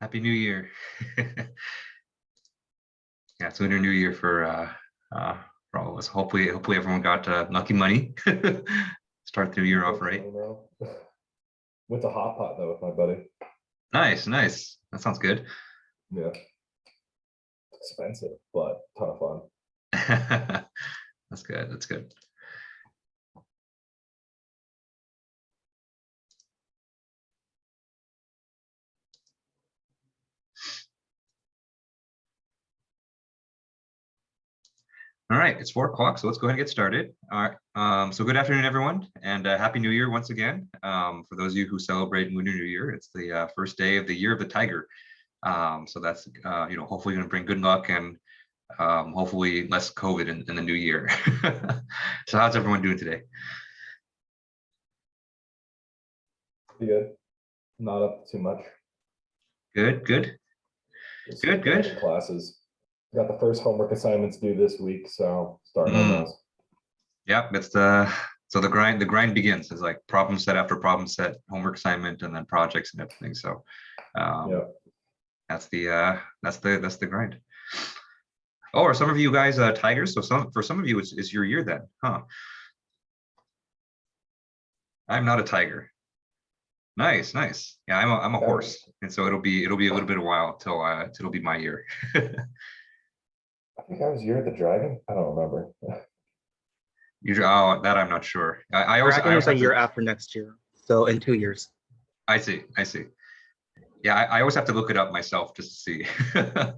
Happy New Year. Yeah, it's Lunar New Year for all of us. Hopefully everyone got lucky money. Start the year off right. With a hot pot though, with my buddy. Nice. That sounds good. Yeah. Expensive, but a ton of fun. That's good. All right, it's 4 o'clock, so let's go ahead and get started. All right, so good afternoon, everyone, and Happy New Year once again. For those of you who celebrate Lunar New Year, it's the first day of the year of the tiger. So that's hopefully going to bring good luck and hopefully less COVID in the new year. So how's everyone doing today? Pretty good. Not up too much. Good. Classes. Got the first homework assignments due this week, so starting on those. Yep, it's so the grind begins. It's like problem set after problem set, homework assignment, and then projects and everything. So yeah, that's the grind. Oh, are some of you guys tigers? So for some of you it's your year then, huh? I'm not a tiger. Nice. Yeah, I'm a horse, and so it'll be a little bit of a while till it'll be my year. I think I was year of the dragon. I don't remember. That I'm not sure. I was a year after next year, so in 2 years. I see. Yeah, I always have to look it up myself just to see. Yeah,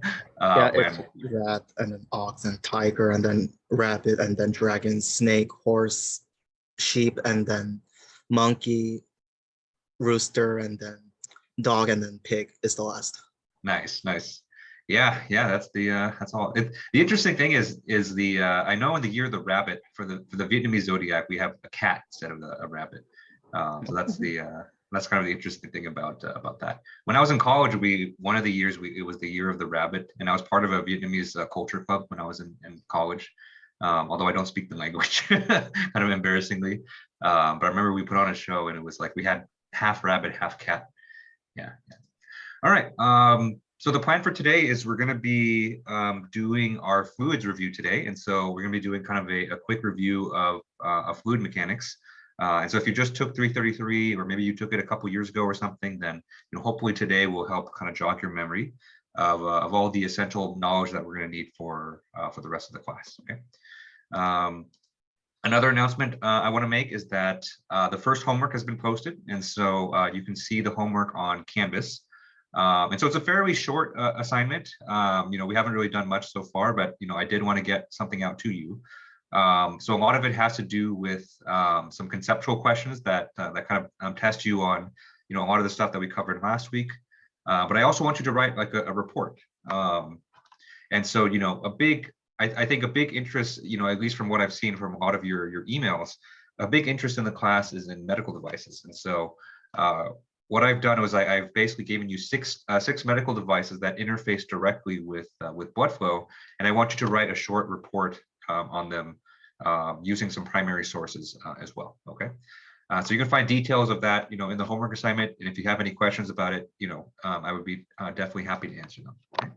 it's rat and then ox and tiger and then rabbit and then dragon, snake, horse, sheep and then monkey, rooster and then dog and then pig is the last. Nice. Yeah, that's all. The interesting thing is the I know in the year of the rabbit for the Vietnamese zodiac we have a cat instead of a rabbit. So that's that's kind of the interesting thing about that. When I was in college, one of the years it was the year of the rabbit, and I was part of a Vietnamese culture club when I was in college. Although I don't speak the language, kind of embarrassingly. But I remember we put on a show and it was like we had half rabbit, half cat. Yeah. All right. So the plan for today is we're going to be doing our fluids review today. And so we're going to be doing kind of a quick review of fluid mechanics. And so if you just took 333, or maybe you took it a couple years ago or something, then hopefully today will help kind of jog your memory of all the essential knowledge that we're going to need for the rest of the class. Okay. Another announcement I want to make is that the first homework has been posted, and so you can see the homework on Canvas. And so it's a fairly short assignment. We haven't really done much so far, but I did want to get something out to you. So a lot of it has to do with some conceptual questions that kind of test you on a lot of the stuff that we covered last week. But I also want you to write like a report. And so I think a big interest, at least from what I've seen from a lot of your emails, a big interest in the class is in medical devices. And so what I've done was I've basically given you six medical devices that interface directly with blood flow, and I want you to write a short report on them using some primary sources as well. Okay, so you can find details of that in the homework assignment, and if you have any questions about it, I would be definitely happy to answer them. Okay?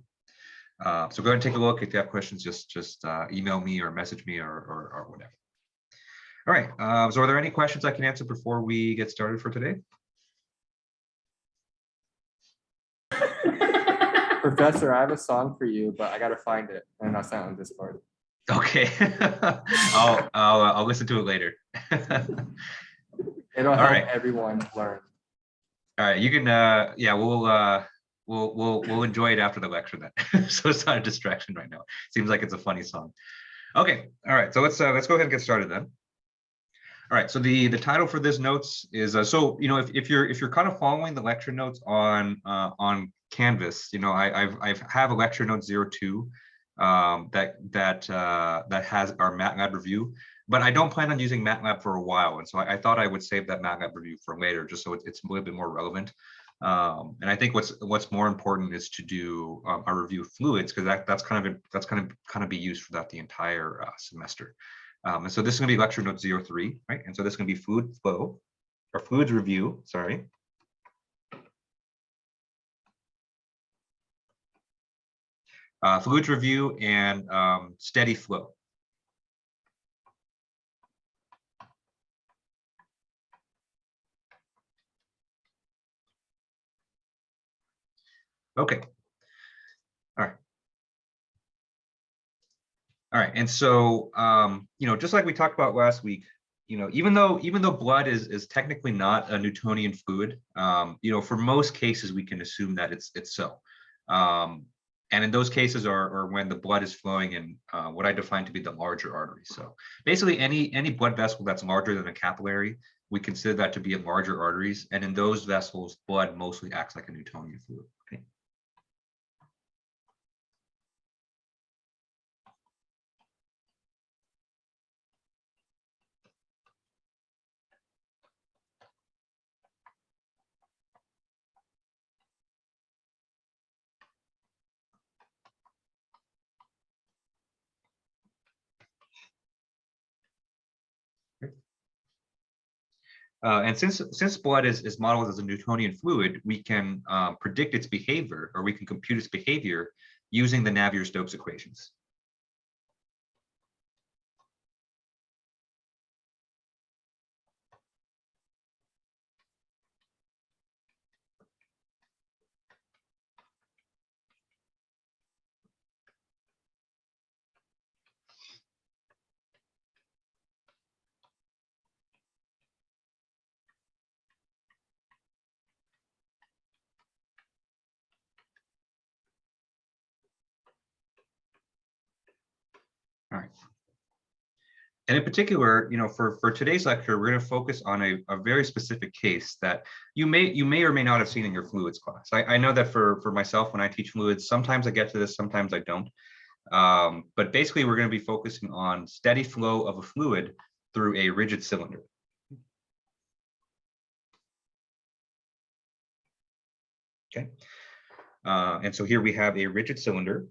So go ahead and take a look. If you have questions, just email me or message me or whatever. All right. So are there any questions I can answer before we get started for today? Professor, I have a song for you, but I gotta find it and I'll send it on Discord. Okay. I'll listen to it later. It'll help everyone learn. All right, you can yeah, we'll enjoy it after the lecture then. So it's not a distraction right now. Seems like it's a funny song. Okay, all right, so let's go ahead and get started then. All right, so the title for this notes is so if you're kind of following the lecture notes on Canvas, I have a lecture note 02 that has our MATLAB review, but I don't plan on using MATLAB for a while, and so I thought I would save that MATLAB review for later, just so it's a little bit more relevant. And I think what's more important is to do a review of fluids, because that's kind of be used throughout the entire semester. And so this is going to be lecture note 03, right? And so this is going to be fluid flow or fluids review. Sorry. fluids review, and steady flow. Okay. All right. All right. And so, just like we talked about last week, even though blood is technically not a Newtonian fluid, for most cases we can assume that it's so. And in those cases are when the blood is flowing in what I define to be the larger arteries. So basically any blood vessel that's larger than a capillary, we consider that to be in larger arteries. And in those vessels, blood mostly acts like a Newtonian fluid. Okay. And since blood is modeled as a Newtonian fluid, we can predict its behavior, or we can compute its behavior using the Navier Stokes equations. All right. And in particular, for today's lecture, we're going to focus on a very specific case that you may or may not have seen in your fluids class. I know that for myself, when I teach fluids, sometimes I get to this, sometimes I don't. But basically, we're going to be focusing on steady flow of a fluid through a rigid cylinder. Okay. And so here we have a rigid cylinder.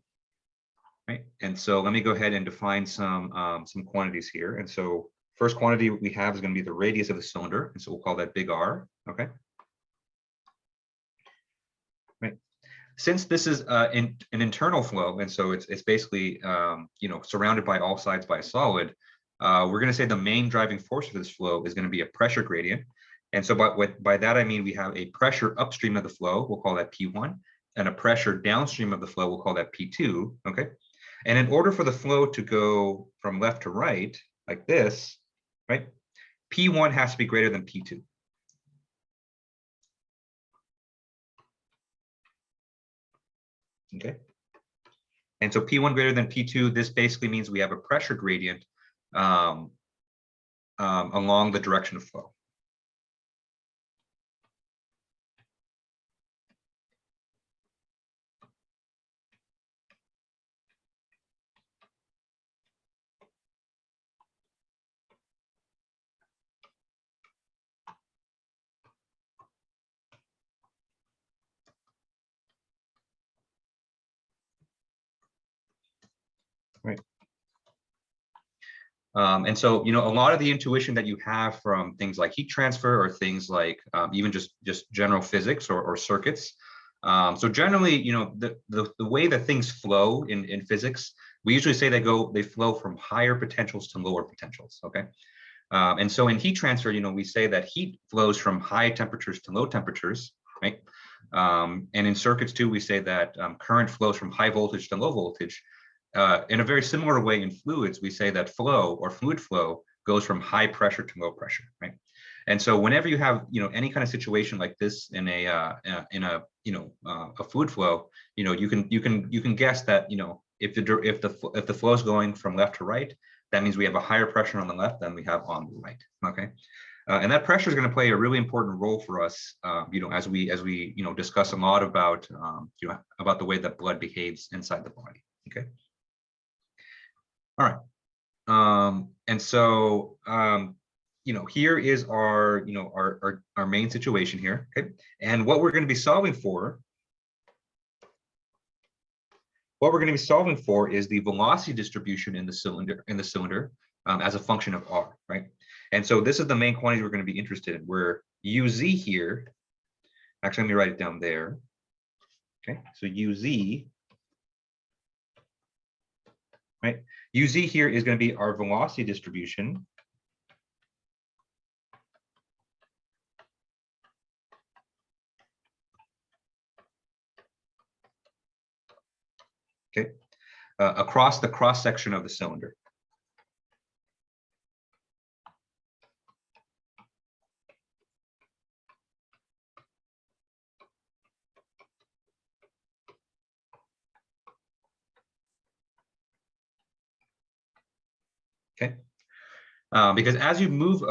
Right. And so let me go ahead and define some quantities here. And so first quantity we have is going to be the radius of the cylinder. And so we'll call that big R. Okay. Right. Since this is an internal flow, and so it's basically surrounded by all sides by a solid, we're going to say the main driving force for this flow is going to be a pressure gradient. And so by that I mean we have a pressure upstream of the flow, we'll call that P1, and a pressure downstream of the flow, we'll call that P2. Okay. And in order for the flow to go from left to right, like this, right, P1 has to be greater than P2. Okay. And so P1 greater than P2, this basically means we have a pressure gradient along the direction of flow. Right. And so, a lot of the intuition that you have from things like heat transfer or things like even just general physics or circuits. So generally, the way that things flow in physics, we usually say they flow from higher potentials to lower potentials. Okay. And so in heat transfer, we say that heat flows from high temperatures to low temperatures, right? And in circuits too, we say that current flows from high voltage to low voltage. In a very similar way in fluids, we say that flow or fluid flow goes from high pressure to low pressure, right? And so whenever you have any kind of situation like this in a fluid flow, you can guess that if the flow is going from left to right, that means we have a higher pressure on the left than we have on the right. Okay. And that pressure is going to play a really important role for us, as we discuss a lot about about the way that blood behaves inside the body. Okay. All right. And so, here is our main situation here. Okay. And what we're going to be solving for, is the velocity distribution in the cylinder as a function of R, right? And so this is the main quantity we're going to be interested in, where UZ here, actually, let me write it down there. Okay. So UZ right? UZ here is going to be our velocity distribution. Okay, across the cross section of the cylinder. Okay, because as you move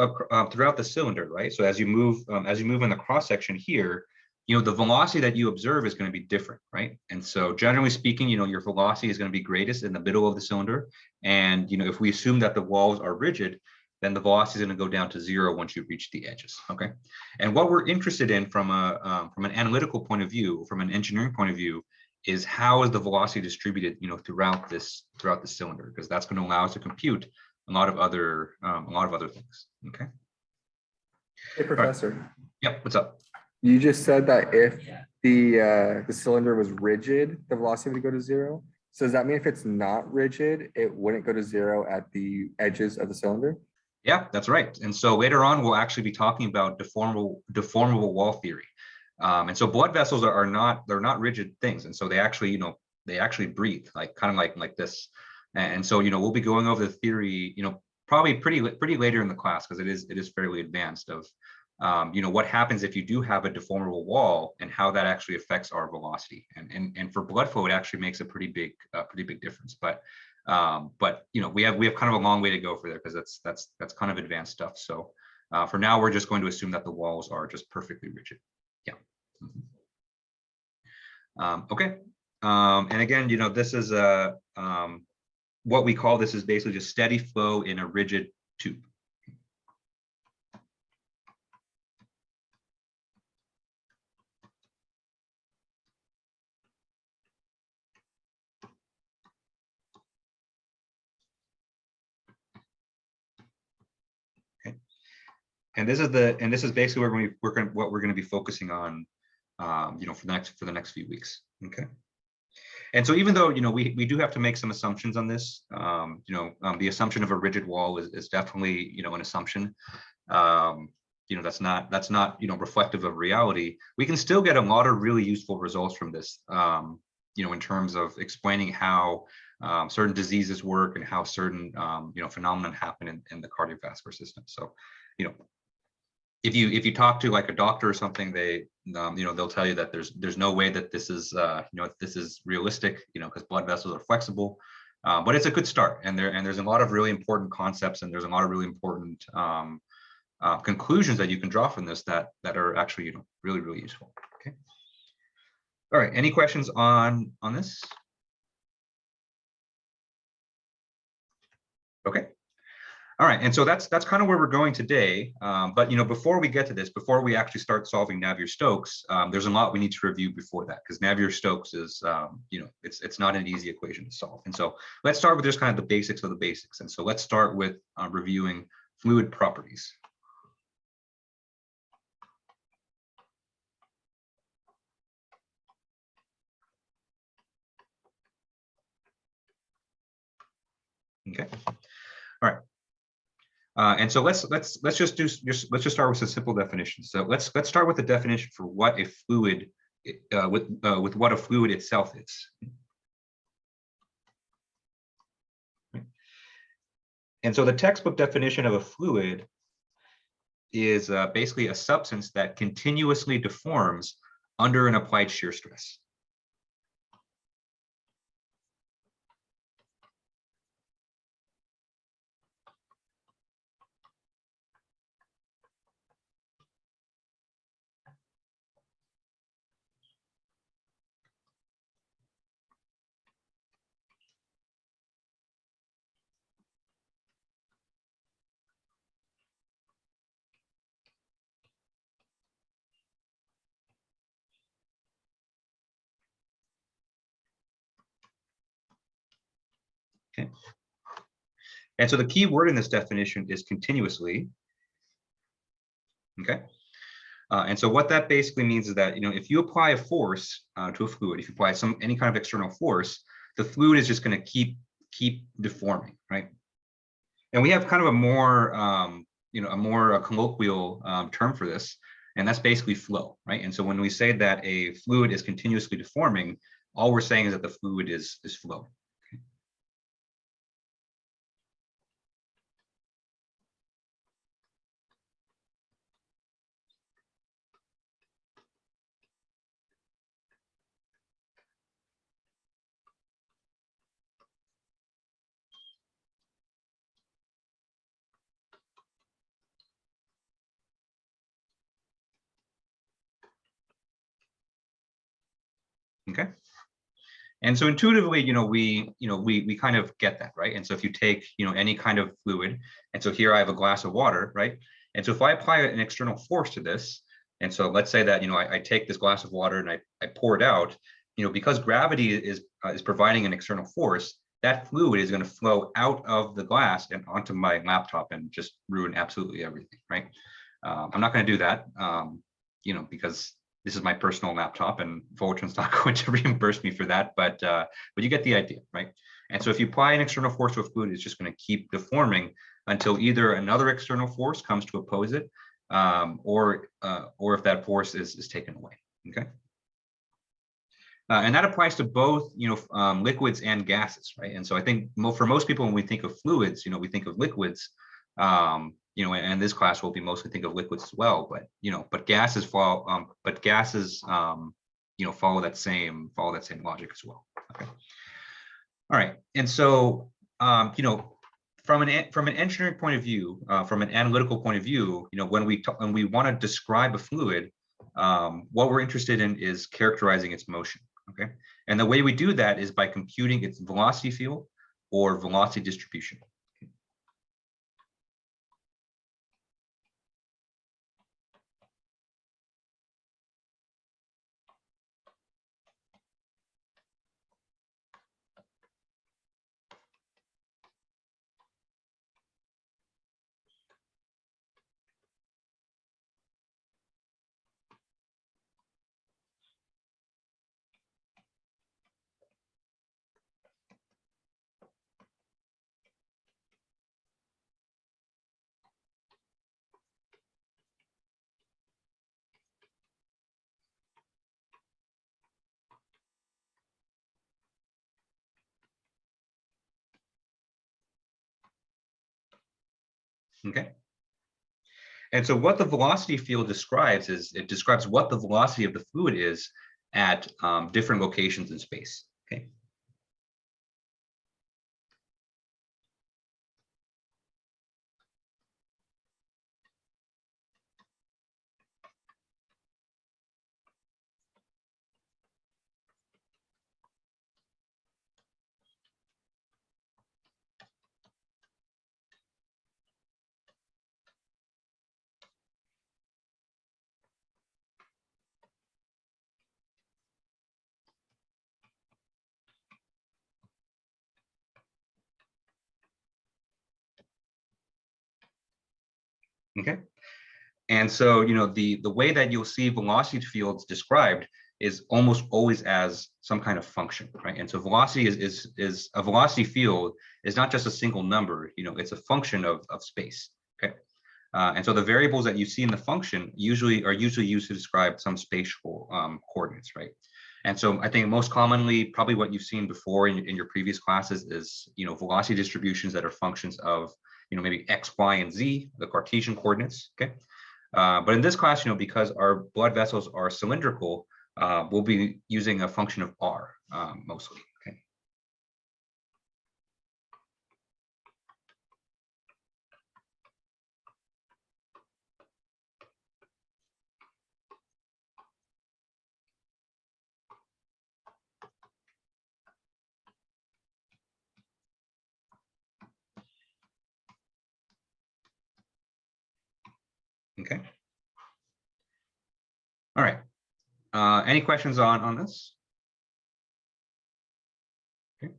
throughout the cylinder, right? So as you move in the cross section here, you know, the velocity that you observe is going to be different, right? And so generally speaking, you know, your velocity is going to be greatest in the middle of the cylinder. And, you know, if we assume that the walls are rigid, then the velocity is going to go down to 0 once you reach the edges, okay? And what we're interested in from an analytical point of view, from an engineering point of view, is how is the velocity distributed, you know, throughout the cylinder, because that's going to allow us to compute a lot of other things, okay? Hey, Professor. Right. Yep, what's up? You just said that if the cylinder was rigid, the velocity would go to 0. So does that mean if it's not rigid, it wouldn't go to 0 at the edges of the cylinder? Yeah, that's right. And so later on, we'll actually be talking about deformable wall theory. And so blood vessels they're not rigid things. And so they actually, you know, they actually breathe like this. And so, you know, we'll be going over the theory, you know, probably pretty later in the class, because it is fairly advanced of, you know, what happens if you do have a deformable wall and how that actually affects our velocity. And for blood flow, it actually makes a pretty big difference. But you know, we have kind of a long way to go for there, because that's kind of advanced stuff. So for now, we're just going to assume that the walls are just perfectly rigid. Yeah. Okay. And again, you know, this is what we call this is basically just steady flow in a rigid tube. Okay. And this is basically what we're going to be focusing on, you know, for the next few weeks. Okay. And so even though, you know, we do have to make some assumptions on this, you know, the assumption of a rigid wall is definitely, you know, an assumption. You know, that's not, you know, reflective of reality. We can still get a lot of really useful results from this, you know, in terms of explaining how certain diseases work and how certain, you know, phenomena happen in the cardiovascular system. So, you know, if you talk to like a doctor or something, they you know, they'll tell you that there's no way that this is you know, this is realistic, you know, because blood vessels are flexible, but it's a good start, and there's a lot of really important concepts, and there's a lot of really important conclusions that you can draw from this that are actually, you know, really useful. Okay. All right. Any questions on this? Okay. All right, and so that's kind of where we're going today. But you know, before we get to this, before we actually start solving Navier Stokes, there's a lot we need to review before that, because Navier Stokes is, you know, it's not an easy equation to solve. And so let's start with just kind of the basics of the basics. And so let's start with reviewing fluid properties. Okay. All right. And so let's just start with some simple definitions. So let's start with the definition for what a fluid with what a fluid itself is. And so the textbook definition of a fluid is basically a substance that continuously deforms under an applied shear stress. Okay. And so the key word in this definition is continuously. Okay. And so what that basically means is that, you know, if you apply a force to a fluid, if you apply any kind of external force, the fluid is just going to keep keep deforming, right? And we have kind of a more, a more colloquial term for this, and that's basically flow, right? And so when we say that a fluid is continuously deforming, all we're saying is that the fluid is flow. Okay. And so intuitively, we kind of get that, right? And so if you take, any kind of fluid, and so here I have a glass of water, right? And so if I apply an external force to this, and so let's say that, I take this glass of water and I pour it out, because gravity is providing an external force, that fluid is going to flow out of the glass and onto my laptop and just ruin absolutely everything, right? I'm not going to do that, because this is my personal laptop and Fullerton's not going to reimburse me for that, but you get the idea, right? And so if you apply an external force to a fluid, it's just going to keep deforming until either another external force comes to oppose it, or if that force is taken away, okay? And that applies to both, liquids and gases, right? And so I think for most people, when we think of fluids, we think of liquids, and this class will be mostly think of liquids as well, but gases follow, follow that same logic as well. Okay. All right. And so, from an engineering point of view, from an analytical point of view, when we want to describe a fluid, what we're interested in is characterizing its motion. Okay. And the way we do that is by computing its velocity field or velocity distribution. Okay. And so what the velocity field describes is it describes what the velocity of the fluid is at different locations in space. Okay. Okay. And so, the way that you'll see velocity fields described is almost always as some kind of function, right? And so velocity is a velocity field is not just a single number, it's a function of space. Okay. And so the variables that you see in the function are usually used to describe some spatial coordinates, right? And so I think most commonly, probably what you've seen before in your previous classes is, velocity distributions that are functions of, maybe X, Y, and Z, the Cartesian coordinates, okay? But in this class, because our blood vessels are cylindrical, we'll be using a function of R mostly, okay? Okay. All right. Any questions on this? Okay.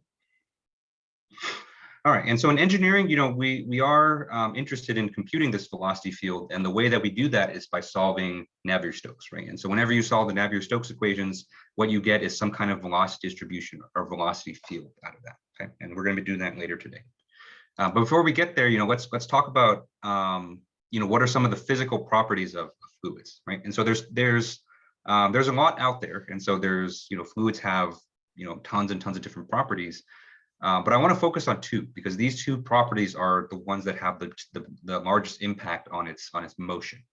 All right, and so in engineering, we are interested in computing this velocity field, and the way that we do that is by solving Navier Stokes, right? And so whenever you solve the Navier Stokes equations, what you get is some kind of velocity distribution or velocity field out of that. Okay, and we're going to be doing that later today. But before we get there, let's talk about what are some of the physical properties of fluids, right? And so there's a lot out there, and so there's fluids have tons and tons of different properties. But I want to focus on two, because these two properties are the ones that have the largest impact on its motion,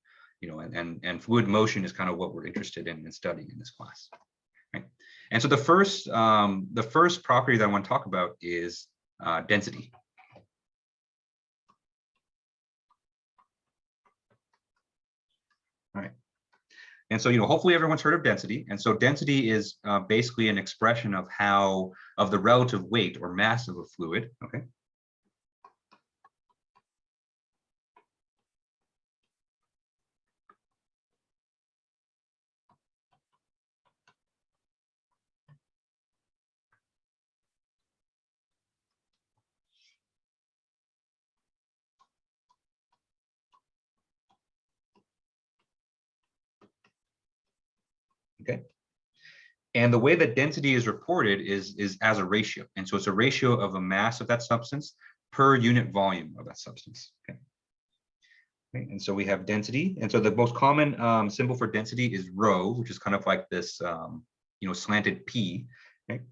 and fluid motion is kind of what we're interested in studying in this class, right? And so the first property that I want to talk about is density. All right. And so, hopefully everyone's heard of density. And so density is basically an expression of the relative weight or mass of a fluid, okay? Okay. And the way that density is reported is as a ratio. And so it's a ratio of the mass of that substance per unit volume of that substance. Okay. And so we have density. And so the most common symbol for density is rho, which is kind of like this, slanted P. Okay.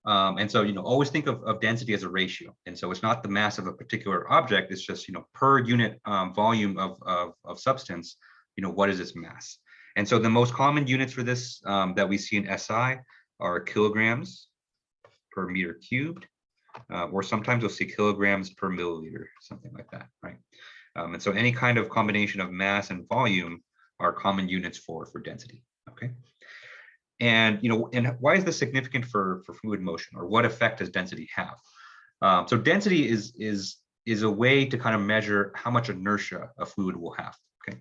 And so, always think of density as a ratio. And so it's not the mass of a particular object, it's just, per unit volume of substance, what is its mass? And so the most common units for this that we see in SI are kilograms per meter cubed, or sometimes you'll see kilograms per milliliter, something like that, right? And so any kind of combination of mass and volume are common units for density, okay? And and why is this significant for fluid motion, or what effect does density have? So density is a way to kind of measure how much inertia a fluid will have. Okay.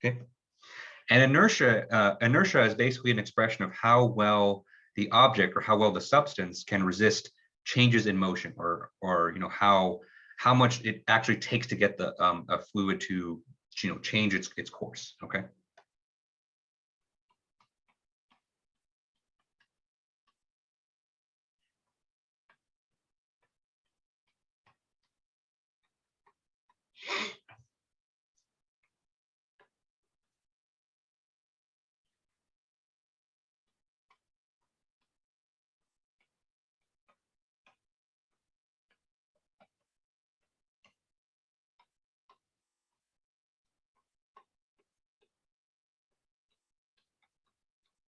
Okay. And inertia is basically an expression of how well the object or how well the substance can resist changes in motion, or how much it actually takes to get the a fluid to change its course. Okay.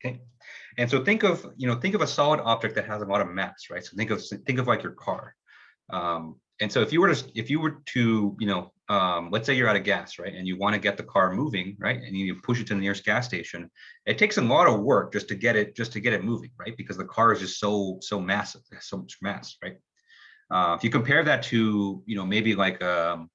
Okay, and so think of a solid object that has a lot of mass, right? So think of like your car, and so if you were to let's say you're out of gas, right, and you want to get the car moving, right, and you push it to the nearest gas station, it takes a lot of work just to get it moving, right, because the car is just so massive, it has so much mass, right? If you compare that to maybe like a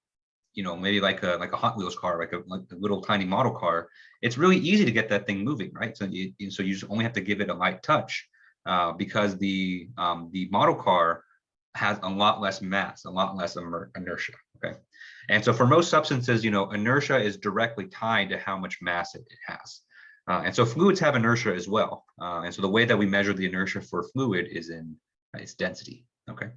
Hot Wheels car, like a little tiny model car, it's really easy to get that thing moving, right? So you just only have to give it a light touch, because the model car has a lot less mass, a lot less inertia. Okay, and so for most substances, inertia is directly tied to how much mass it has, and so fluids have inertia as well. And so the way that we measure the inertia for a fluid is in its density. Okay.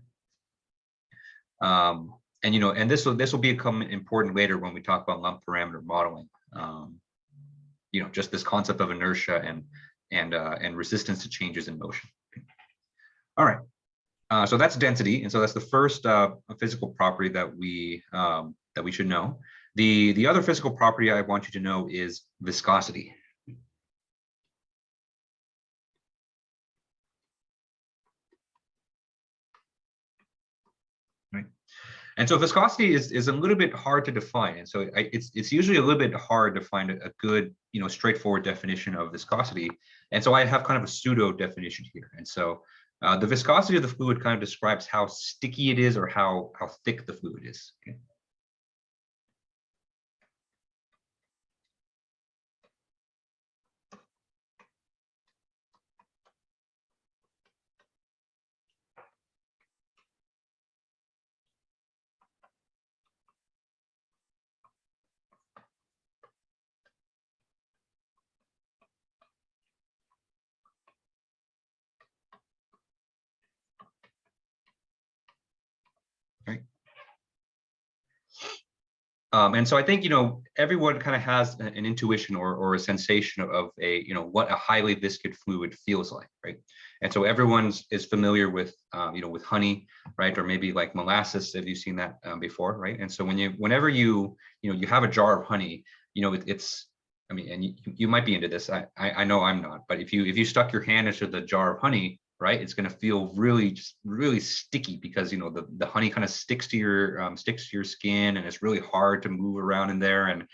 And this will become important later when we talk about lump parameter modeling. Just this concept of inertia and resistance to changes in motion. All right. So that's density, and so that's the first physical property that we that we should know. The other physical property I want you to know is viscosity. Right. And so viscosity is a little bit hard to define. And so it's usually a little bit hard to find a good, straightforward definition of viscosity. And so I have kind of a pseudo definition here. And so the viscosity of the fluid kind of describes how sticky it is or how thick the fluid is. Okay. Right. And so I think, everyone kind of has an intuition or a sensation of a, what a highly viscous fluid feels like, right? And so everyone is familiar with, with honey, right? Or maybe like molasses, if you've seen that before, right? And so whenever you have a jar of honey, it's, I mean, and you might be into this. I know I'm not, but if you stuck your hand into the jar of honey, right, it's going to feel really sticky because the honey kind of sticks to your skin, and it's really hard to move around in there. And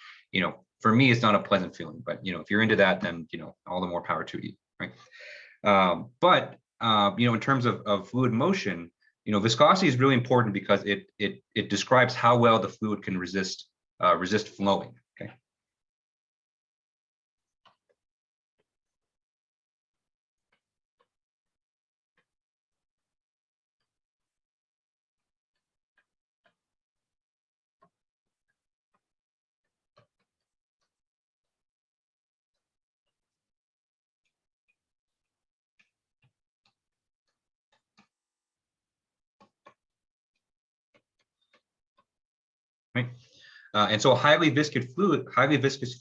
for me, it's not a pleasant feeling. But if you're into that, then all the more power to you, right? But in terms of fluid motion, viscosity is really important because it describes how well the fluid can resist flowing. Okay. Right. And so a highly viscous fluid, it's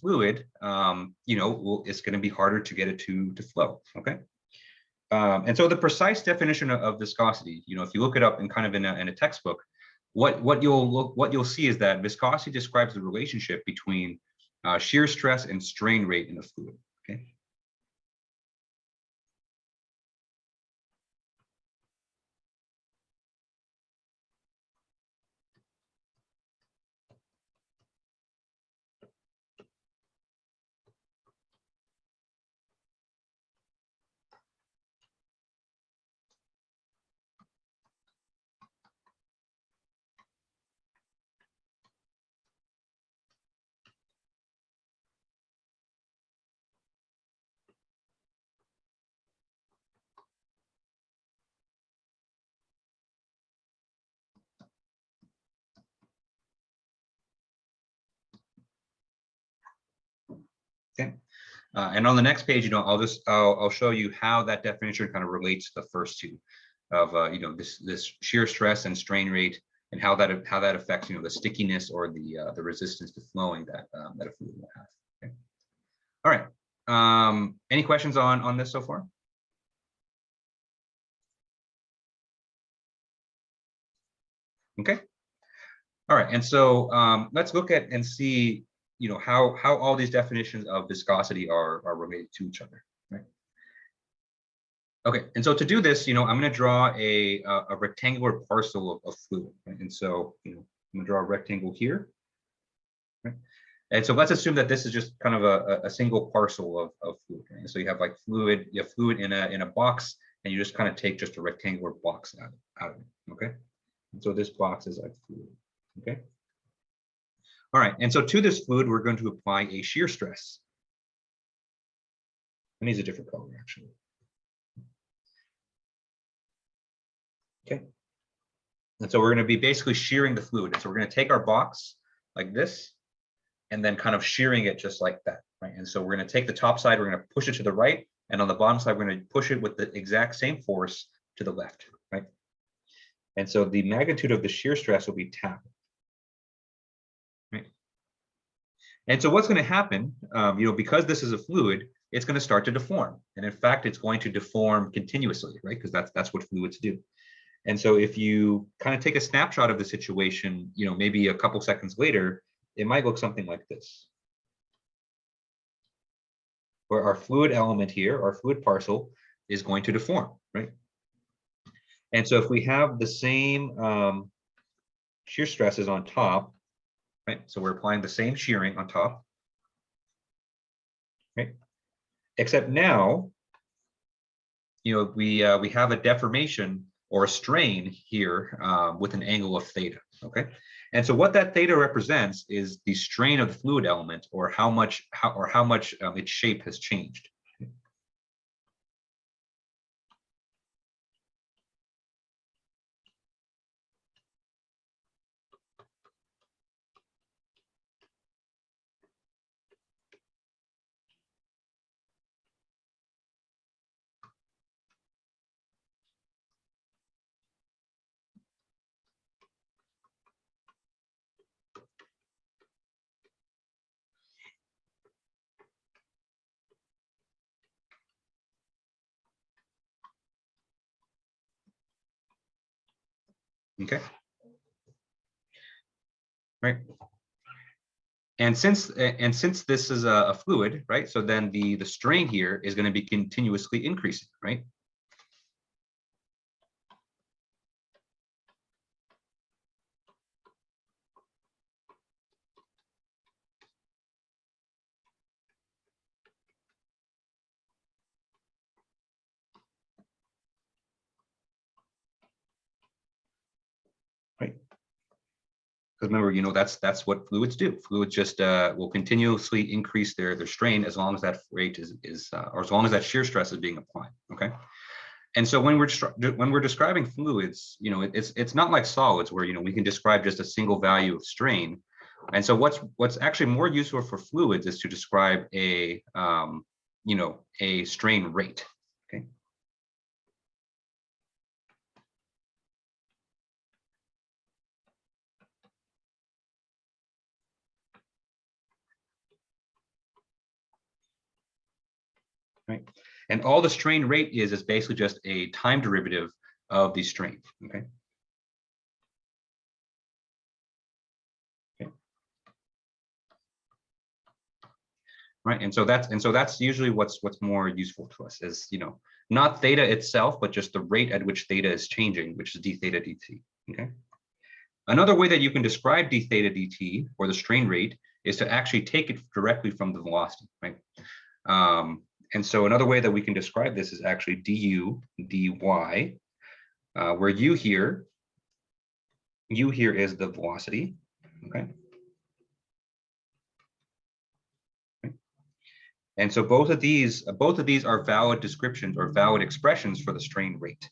going to be harder to get it to flow. Okay. And so the precise definition of viscosity, if you look it up in kind of in a textbook, what you'll see is that viscosity describes the relationship between shear stress and strain rate in a fluid. Okay. Okay. And on the next page, I'll show you how that definition kind of relates to the first two of this shear stress and strain rate, and how that affects the stickiness or the resistance to flowing that a fluid will have. Okay. All right. Any questions on this so far? Okay. All right. And so let's look at and see how all these definitions of viscosity are related to each other, right? Okay, and so to do this, I'm going to draw a rectangular parcel of fluid, right? And so I'm going to draw a rectangle here, right? And so let's assume that this is just kind of a single parcel of fluid, right? And so you have fluid in a box, and you just kind of take just a rectangular box out of it, okay? And so this box is like fluid, okay? All right, and so to this fluid, we're going to apply a shear stress. It needs a different color, actually. Okay. And so we're going to be basically shearing the fluid. And so we're going to take our box like this, and then kind of shearing it just like that, right? And so we're going to take the top side, we're going to push it to the right, and on the bottom side, we're going to push it with the exact same force to the left, right? And so the magnitude of the shear stress will be tau. Right. And so what's going to happen, because this is a fluid, it's going to start to deform. And in fact, it's going to deform continuously, right? Because that's what fluids do. And so if you kind of take a snapshot of the situation, maybe a couple seconds later, it might look something like this, where our fluid element here, our fluid parcel, is going to deform, right? And so if we have the same shear stresses on top, right? So we're applying the same shearing on top, right? Except now, we have a deformation or a strain here with an angle of theta, okay? And so what that theta represents is the strain of the fluid element, or how much its shape has changed. Okay. Right. And since this is a fluid, right? So then the strain here is going to be continuously increasing, right? Right. Because remember, that's what fluids do. Fluids just will continuously increase their strain as long as that rate is or as long as that shear stress is being applied. Okay. And so when we're describing fluids, it's not like solids where we can describe just a single value of strain. And so what's actually more useful for fluids is to describe a strain rate. Okay. Right. And all the strain rate is basically just a time derivative of the strain. Okay. Okay. Right. And so that's usually what's more useful to us is, not theta itself, but just the rate at which theta is changing, which is d theta dt. Okay. Another way that you can describe d theta dt, or the strain rate, is to actually take it directly from the velocity, right? And so another way that we can describe this is actually du dy, where u here is the velocity, okay? And so both of these are valid descriptions or valid expressions for the strain rate.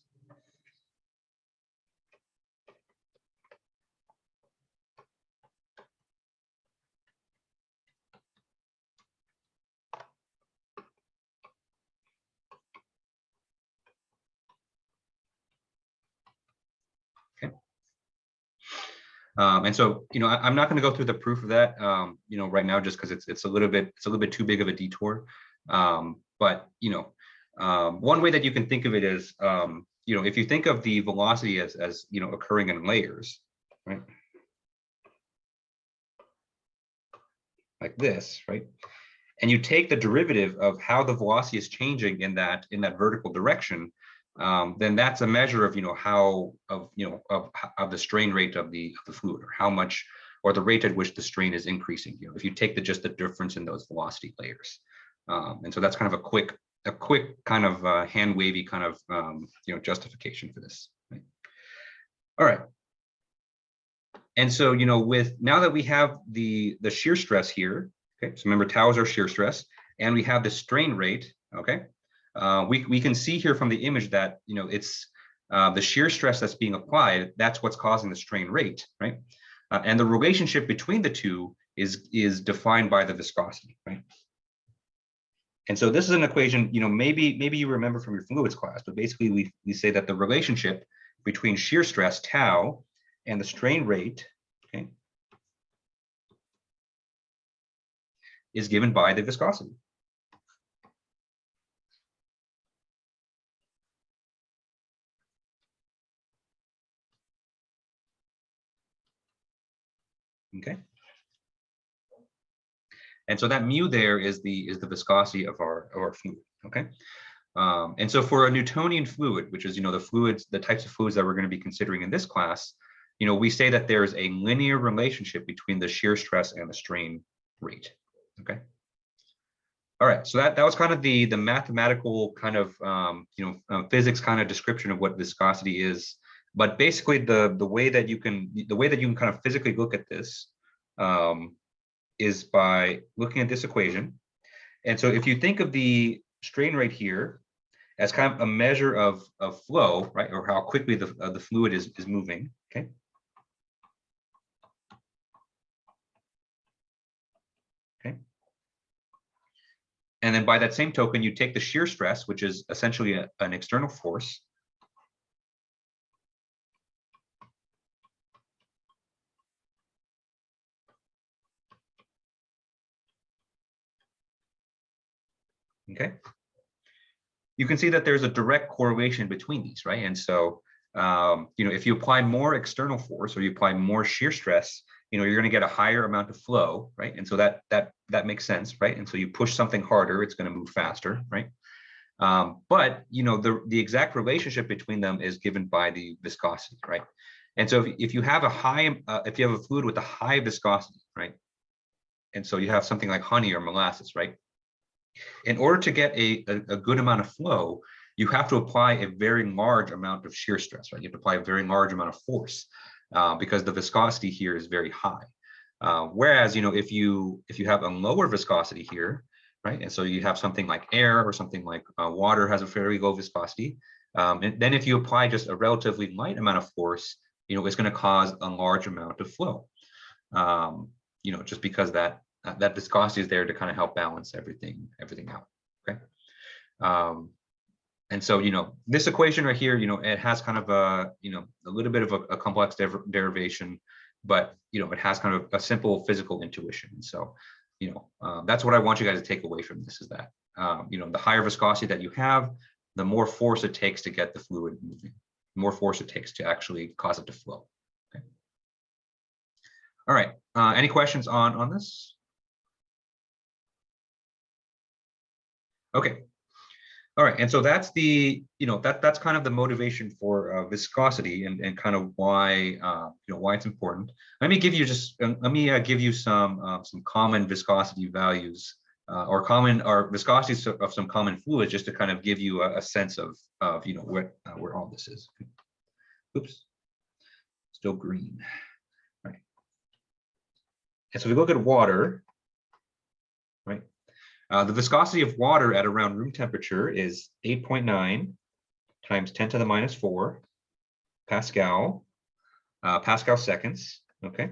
And so, I'm not going to go through the proof of that, right now, just because it's a little bit too big of a detour. But one way that you can think of it is, if you think of the velocity as occurring in layers, right? Like this, right? And you take the derivative of how the velocity is changing in that vertical direction, then that's a measure of how of the strain rate of the fluid, or how much, or the rate at which the strain is increasing. If you take just the difference in those velocity layers, and so that's kind of a quick kind of hand wavy kind of justification for this. Right? All right. And so now that we have the shear stress here, okay, so remember tau is our shear stress, and we have the strain rate, okay. We can see here from the image that it's the shear stress that's being applied, that's what's causing the strain rate, right? And the relationship between the two is defined by the viscosity, right? And so this is an equation, maybe you remember from your fluids class, but basically we say that the relationship between shear stress tau and the strain rate, okay, is given by the viscosity. Okay. And so that mu there is the viscosity of our fluid. Okay. And so for a Newtonian fluid, which is, the types of fluids that we're going to be considering in this class, we say that there is a linear relationship between the shear stress and the strain rate. Okay. All right. So that was kind of the mathematical kind of, physics kind of description of what viscosity is. But basically the way that you can kind of physically look at this is by looking at this equation. And so if you think of the strain rate here as kind of a measure of flow, right, or how quickly the fluid is moving, okay. Okay. And then by that same token, you take the shear stress, which is essentially an external force. Okay. You can see that there's a direct correlation between these, right? And so, if you apply more external force or you apply more shear stress, you're going to get a higher amount of flow, right? And so that makes sense, right? And so you push something harder, it's going to move faster, right? But the exact relationship between them is given by the viscosity, right? And so if you have a fluid with a high viscosity, right? And so you have something like honey or molasses, right? In order to get a good amount of flow, you have to apply a very large amount of shear stress, right? You have to apply a very large amount of force because the viscosity here is very high. Whereas, if you have a lower viscosity here, right? And so you have something like air or something like water has a very low viscosity. And then if you apply just a relatively light amount of force, it's going to cause a large amount of flow. Just because that viscosity is there to kind of help balance everything out. Okay. And so, this equation right here, it has kind of a little bit of a complex derivation, but, it has kind of a simple physical intuition. And so, that's what I want you guys to take away from this is that, the higher viscosity that you have, the more force it takes to get the fluid moving, the more force it takes to actually cause it to flow. Okay. All right. Any questions on this? Okay. All right. And so that's that's kind of the motivation for viscosity and kind of why why it's important. Let me give you some common viscosity values or viscosities of some common fluids just to kind of give you a sense of where all this is. Oops. Still green. All right. And so we look at water, right? The viscosity of water at around room temperature is 8.9 times 10 to the minus 4 Pascal seconds. Okay.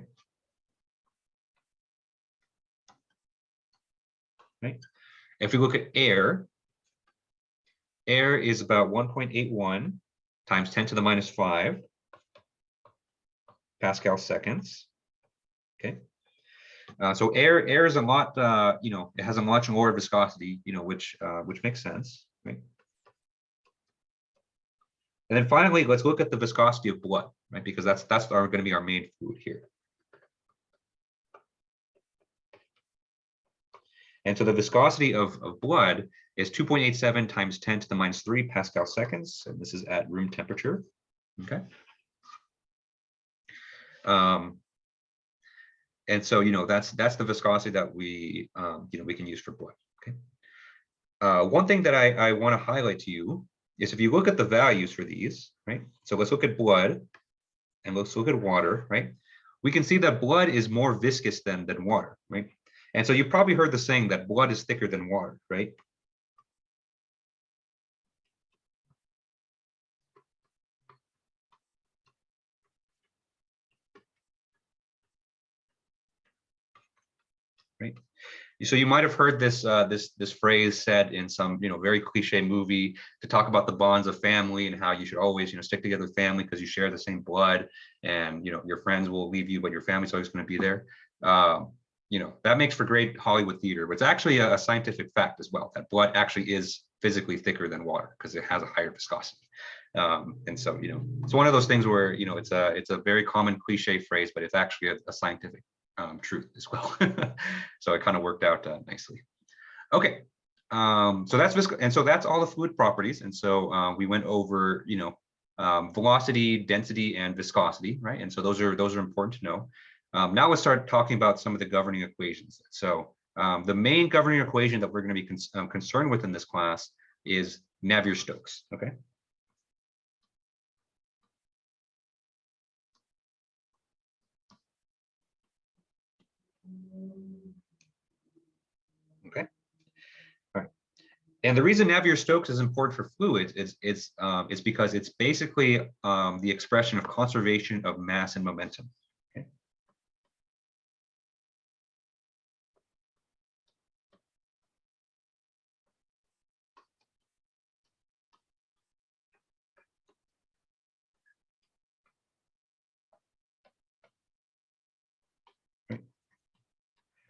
Right. If we look at air is about 1.81 times 10 to the minus 5 Pascal seconds. Okay. So air is a lot, it has a much lower viscosity, which makes sense, right? And then finally, let's look at the viscosity of blood, right? Because that's going to be our main fluid here. And so the viscosity of blood is 2.87 times 10 to the minus 3 Pascal seconds, and this is at room temperature. Okay. And so, that's the viscosity that we, we can use for blood. Okay. One thing that I want to highlight to you is if you look at the values for these, right? So let's look at blood and let's look at water, right? We can see that blood is more viscous than water, right? And so you've probably heard the saying that blood is thicker than water, right? Right. So you might have heard this this phrase said in some very cliche movie to talk about the bonds of family and how you should always stick together with family because you share the same blood and your friends will leave you but your family's always going to be there. That makes for great Hollywood theater, but it's actually a scientific fact as well that blood actually is physically thicker than water because it has a higher viscosity. And so it's one of those things where it's a very common cliche phrase, but it's actually a scientific truth as well. So it kind of worked out nicely. Okay, so that's and so that's all the fluid properties. And so we went over, velocity, density, and viscosity, right? And so those are important to know. Now let's start talking about some of the governing equations. So the main governing equation that we're going to be concerned with in this class is Navier Stokes. Okay. Okay. All right. And the reason Navier Stokes is important for fluids is because it's basically the expression of conservation of mass and momentum. Okay.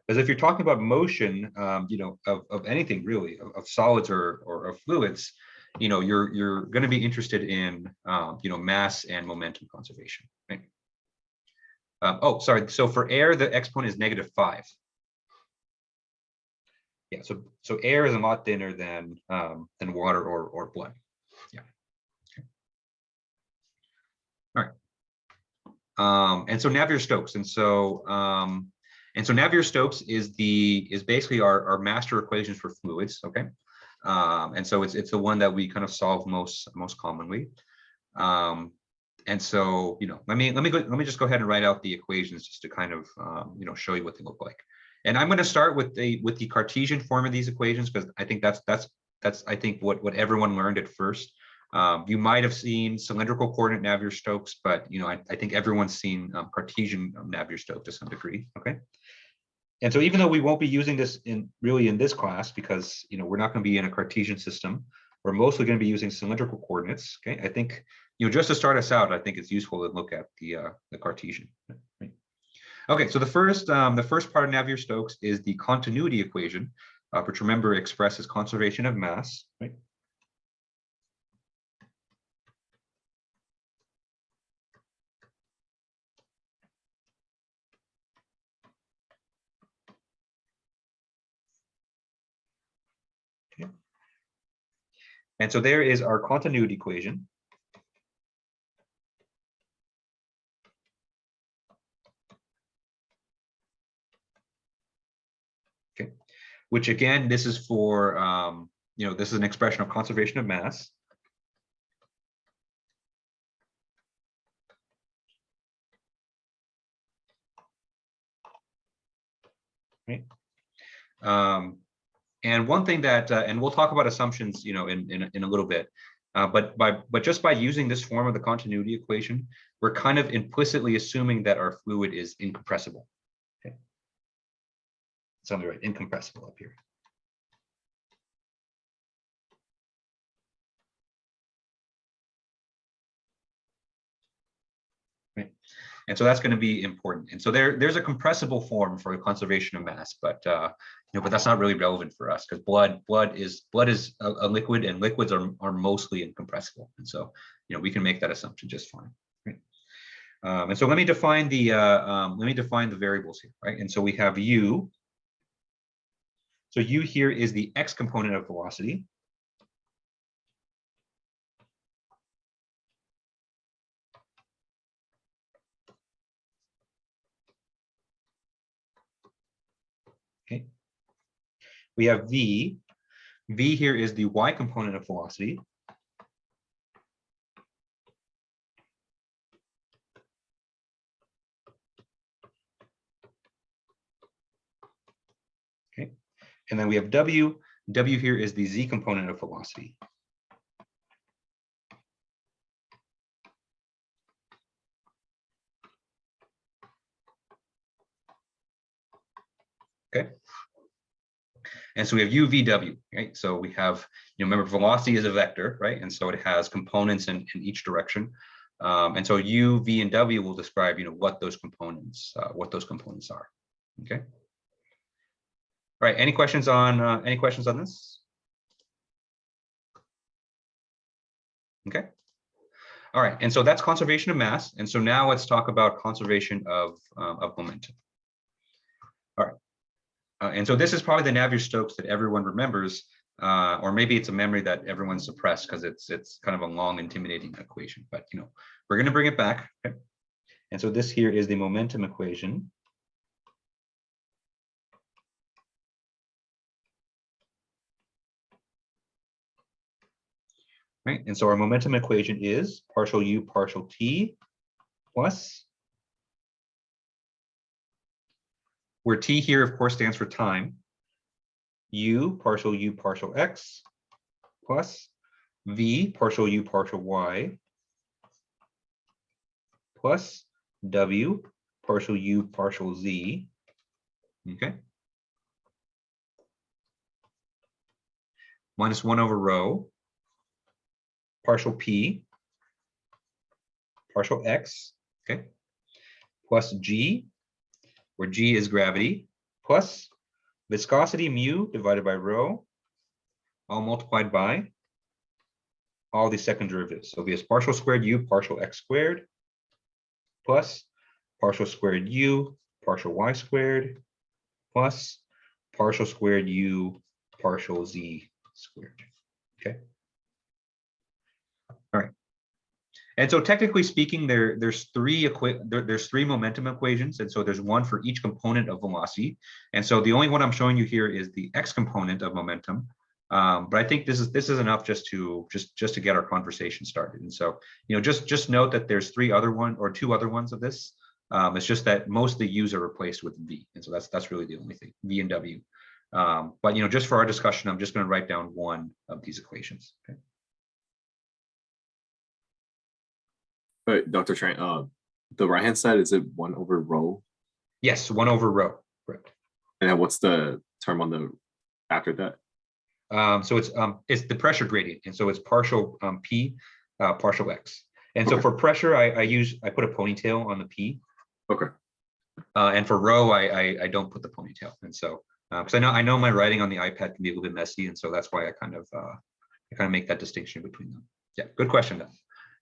Because if you're talking about motion, of anything really, of solids or of fluids, you're going to be interested in, mass and momentum conservation. Right? Oh, sorry. So for air, the exponent is -5. Yeah. So air is a lot thinner than water or blood. Yeah. Okay. All right. And so Navier Stokes, and so Navier Stokes is basically our master equations for fluids. Okay, and so it's the one that we kind of solve most commonly. And so let me just go ahead and write out the equations just to kind of show you what they look like. And I'm going to start with the Cartesian form of these equations because I think that's I think what everyone learned at first. You might have seen cylindrical coordinate Navier Stokes, but I think everyone's seen Cartesian Navier Stokes to some degree. Okay, and so even though we won't be using this in this class because we're not going to be in a Cartesian system, we're mostly going to be using cylindrical coordinates. Okay, I think just to start us out, I think it's useful to look at the Cartesian. Right? Okay, so the first part of Navier Stokes is the continuity equation, which remember expresses conservation of mass. Right. And so there is our continuity equation. Okay, which again, this is for, this is an expression of conservation of mass. Right. And one thing that, and we'll talk about assumptions, in a little bit, but just by using this form of the continuity equation, we're kind of implicitly assuming that our fluid is incompressible. Okay, it's on the right, incompressible up here. Right. And so that's going to be important. And so there's a compressible form for conservation of mass, but but that's not really relevant for us because blood is a liquid, and liquids are mostly incompressible. And so we can make that assumption just fine. Right? And so let me define the variables here, right? And so we have u. So u here is the x component of velocity. Okay. We have v. V here is the y component of velocity. Okay. And then we have w. W here is the z component of velocity. Okay. And so we have u, v, w, right? So we have, remember velocity is a vector, right? And so it has components in each direction. And so u, v, and w will describe, what those components are. Okay. All right. Any questions on this? Okay. All right. And so that's conservation of mass. And so now let's talk about conservation of momentum. All right. And so this is probably the Navier Stokes that everyone remembers, or maybe it's a memory that everyone suppressed because it's kind of a long, intimidating equation. But we're going to bring it back. Okay? And so this here is the momentum equation. Right, and so our momentum equation is partial u partial t plus, where t here, of course, stands for time, u partial x plus v partial u partial y plus w partial u partial z, okay, minus 1 over rho partial p partial x, okay, plus g, where g is gravity, plus viscosity mu divided by rho, all multiplied by all the second derivatives. So it's partial squared u partial x squared plus partial squared u partial y squared plus partial squared u partial z squared. Okay. All right. And so technically speaking, there's three momentum equations, and so there's one for each component of velocity. And so the only one I'm showing you here is the x component of momentum. But I think this is enough just to get our conversation started. And so just note that there's two other ones of this. It's just that most of the u's are replaced with v, and so that's really the only thing, v and w. But just for our discussion, I'm just going to write down one of these equations. Okay. But Dr. Trent, the right-hand side, is it 1 over rho? Yes, 1 over rho, correct. And then what's the term on the after that? So it's the pressure gradient, and so it's partial p partial x. And so for pressure, I put a ponytail on the p. Okay. And for rho, I don't put the ponytail, and so because I know my writing on the iPad can be a little bit messy, and so that's why I kind of make that distinction between them. Yeah, good question though.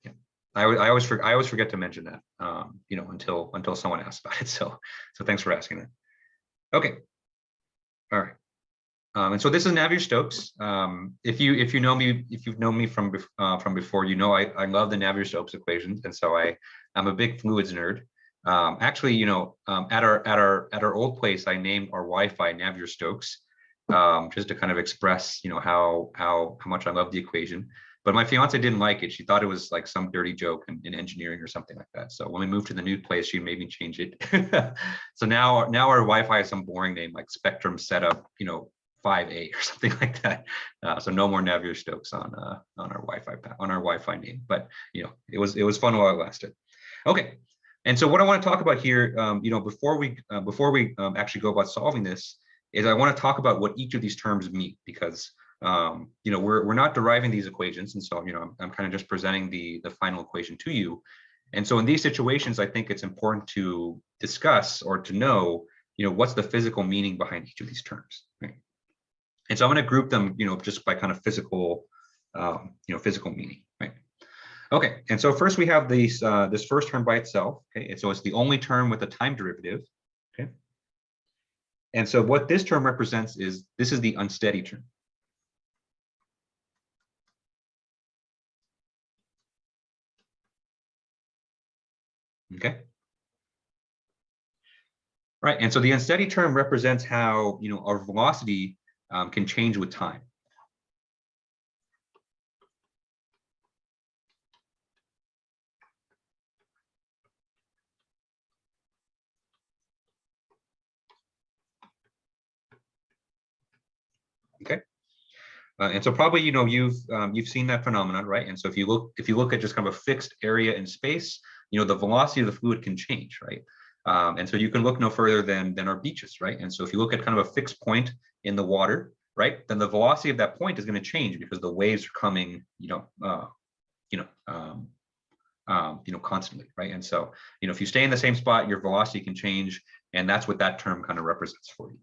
Yeah, I always forget to mention that until someone asks about it. So thanks for asking that. Okay. All right. And so this is Navier Stokes. If you've known me from before, I love the Navier Stokes equations, and so I'm a big fluids nerd. Actually, at our old place, I named our Wi-Fi Navier Stokes, just to kind of express how much I love the equation. But my fiance didn't like it. She thought it was like some dirty joke in engineering or something like that. So when we moved to the new place, she made me change it. So now our Wi-Fi has some boring name like Spectrum Setup, 5A or something like that. So no more Navier Stokes on our Wi-Fi name. But it was fun while it lasted. Okay, and so what I want to talk about here, before we actually go about solving this, is I want to talk about what each of these terms mean, because we're not deriving these equations, and so I'm kind of just presenting the final equation to you. And so in these situations, I think it's important to discuss or to know what's the physical meaning behind each of these terms, right? And so I'm going to group them just by kind of physical physical meaning, right? Okay, and so first we have this first term by itself, okay, and so it's the only term with a time derivative, okay? And so what this term represents is this is the unsteady term. Okay. Right, and so the unsteady term represents how our velocity can change with time. Okay, and so probably you've seen that phenomenon, right? And so if you look at just kind of a fixed area in space, the velocity of the fluid can change, right? And so you can look no further than our beaches, right? And so if you look at kind of a fixed point in the water, right, then the velocity of that point is going to change because the waves are coming, constantly, right? And so if you stay in the same spot, your velocity can change, and that's what that term kind of represents for you.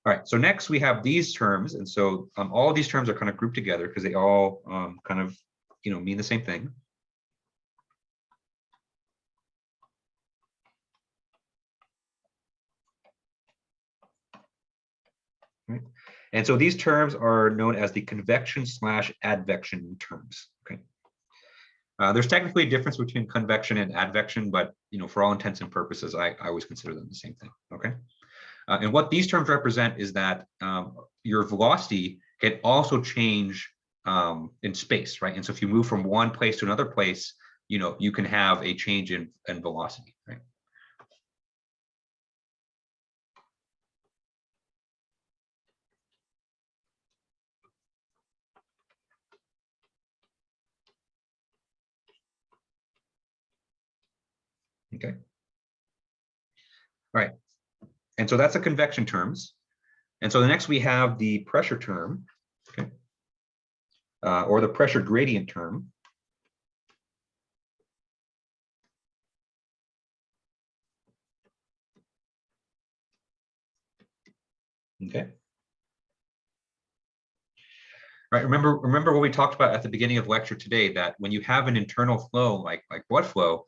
All right, so next we have these terms, and so all of these terms are kind of grouped together because they all kind of mean the same thing. And so these terms are known as the convection/advection terms. Okay. There's technically a difference between convection and advection, but for all intents and purposes, I always consider them the same thing. Okay. And what these terms represent is that your velocity can also change in space, right? And so if you move from one place to another place, you can have a change in velocity, right? Okay. All right. And so that's the convection terms. And so the next we have the pressure term, okay, or the pressure gradient term. Okay. Right. Remember what we talked about at the beginning of lecture today, that when you have an internal flow like blood flow,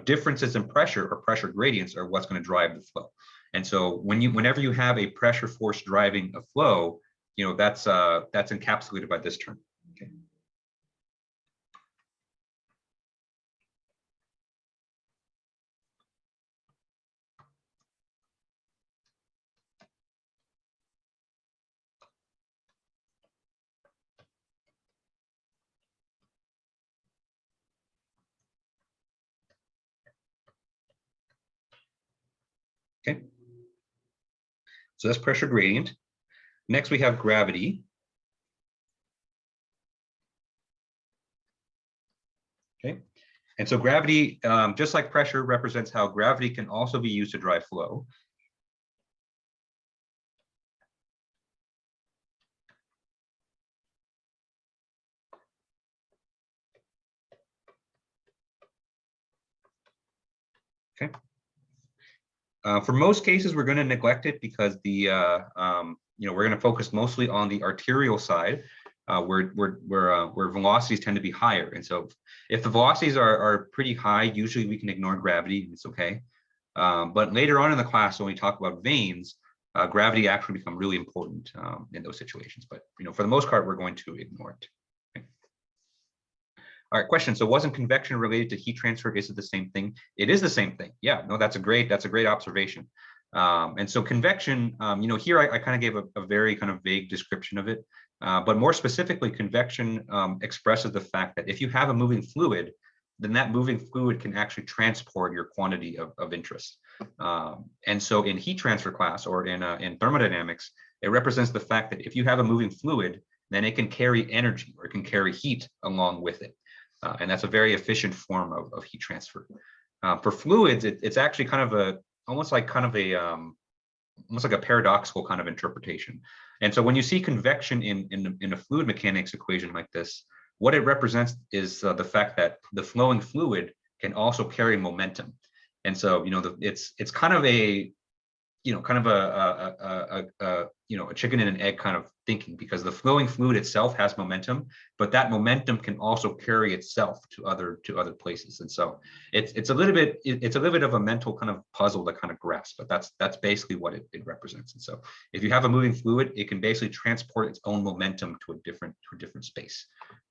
differences in pressure or pressure gradients are what's going to drive the flow. And so whenever you have a pressure force driving a flow, that's encapsulated by this term. Okay. Okay. So that's pressure gradient. Next, we have gravity. Okay. And so gravity, just like pressure, represents how gravity can also be used to drive flow. Okay. For most cases, we're going to neglect it because we're going to focus mostly on the arterial side, where velocities tend to be higher. And so if the velocities are pretty high, usually we can ignore gravity and it's okay. But later on in the class, when we talk about veins, gravity actually becomes really important in those situations. But for the most part, we're going to ignore it. Okay. All right, question. So wasn't convection related to heat transfer? Is it the same thing? It is the same thing. Yeah, no, that's a great observation. And so convection, here I kind of gave a very kind of vague description of it. But more specifically, convection expresses the fact that if you have a moving fluid, then that moving fluid can actually transport your quantity of interest. And so in heat transfer class or in thermodynamics, it represents the fact that if you have a moving fluid, then it can carry energy or it can carry heat along with it. And that's a very efficient form of heat transfer. For fluids, it's actually kind of almost like a paradoxical kind of interpretation. And so when you see convection in a fluid mechanics equation like this, what it represents is the fact that the flowing fluid can also carry momentum. And so it's kind of a a chicken and an egg kind of thinking, because the flowing fluid itself has momentum, but that momentum can also carry itself to other places. And so it's a little bit of a mental kind of puzzle to kind of grasp, but that's basically what it represents. And so if you have a moving fluid, it can basically transport its own momentum to a different space.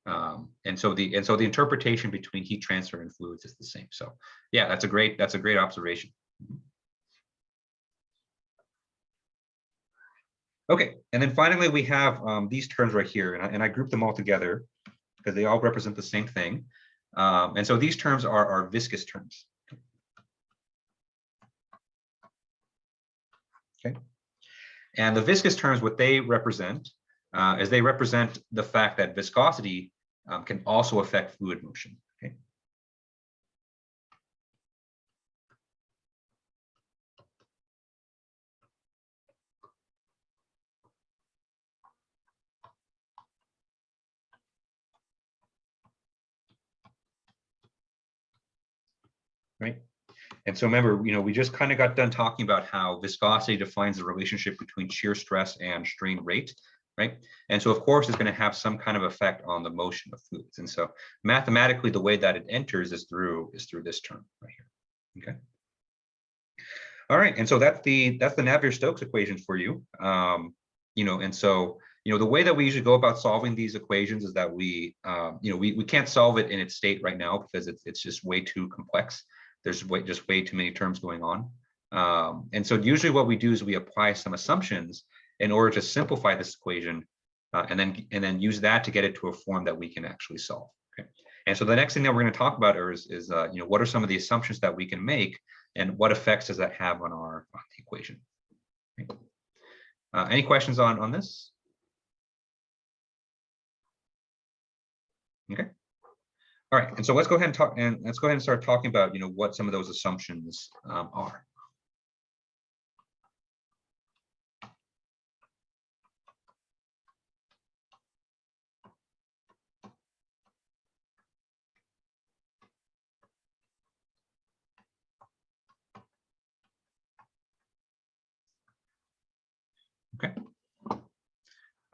And so the interpretation between heat transfer and fluids is the same. So yeah, that's a great observation. Okay, and then finally we have these terms right here, and I grouped them all together because they all represent the same thing. And so these terms are viscous terms. Okay, and the viscous terms, what they represent is they represent the fact that viscosity can also affect fluid motion. Okay. Right. And so remember, we just kind of got done talking about how viscosity defines the relationship between shear stress and strain rate, right? And so of course it's going to have some kind of effect on the motion of fluids. And so mathematically, the way that it enters is through this term right here. Okay. All right, and so that's the Navier Stokes equation for you. And so, the way that we usually go about solving these equations is that we can't solve it in its state right now because it's just way too complex. There's just way too many terms going on. And so usually what we do is we apply some assumptions in order to simplify this equation, and then use that to get it to a form that we can actually solve. Okay. And so the next thing that we're going to talk about is what are some of the assumptions that we can make, and what effects does that have on the equation? Okay. Any questions on this? Okay. All right. And so let's go ahead and start talking about what some of those assumptions are. Okay.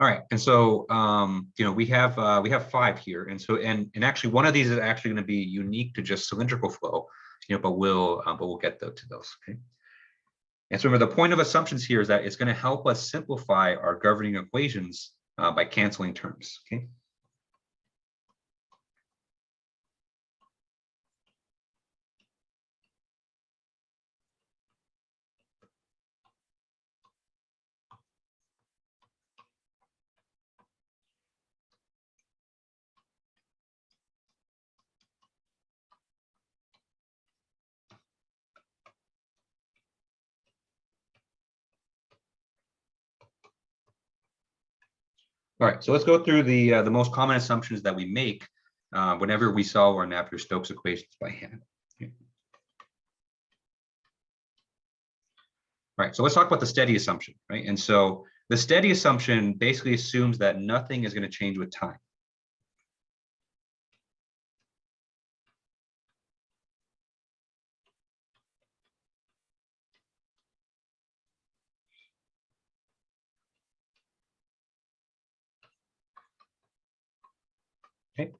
All right, and so we have 5 here, and so and actually one of these is actually going to be unique to just cylindrical flow, but we'll get to those. Okay. And so remember, the point of assumptions here is that it's going to help us simplify our governing equations by canceling terms. Okay. All right, so let's go through the most common assumptions that we make whenever we solve our Navier Stokes equations by hand. Okay. All right, so let's talk about the steady assumption, right? And so the steady assumption basically assumes that nothing is going to change with time. Okay.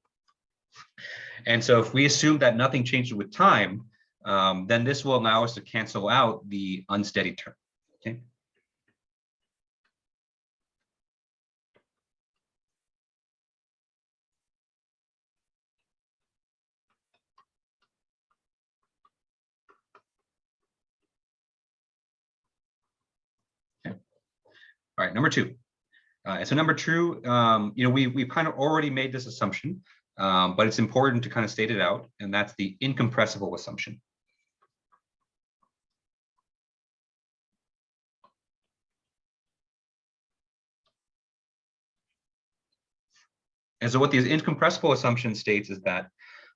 And so if we assume that nothing changes with time, then this will allow us to cancel out the unsteady term. Okay. Okay. All right, number 2. And so number 2, we kind of already made this assumption, but it's important to kind of state it out, and that's the incompressible assumption. And so what the incompressible assumption states is that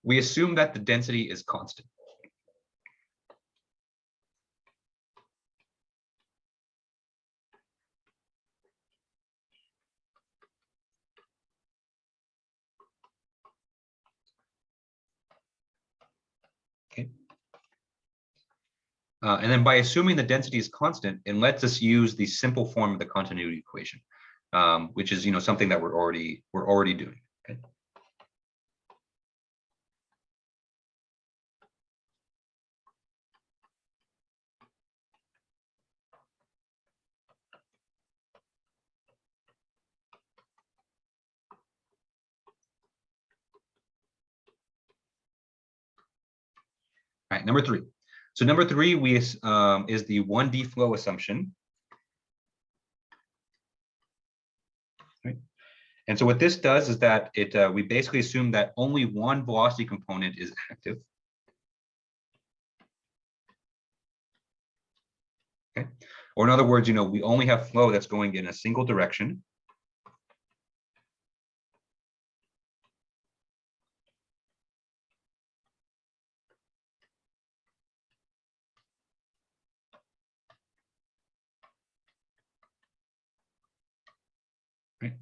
we assume that the density is constant. Okay. And then by assuming the density is constant, it lets us use the simple form of the continuity equation, which is something that we're already doing. Okay. All right, number 3. So number 3 is the 1D flow assumption. Right. And so what this does is that we basically assume that only one velocity component is active. Okay. Or in other words, we only have flow that's going in a single direction. Right.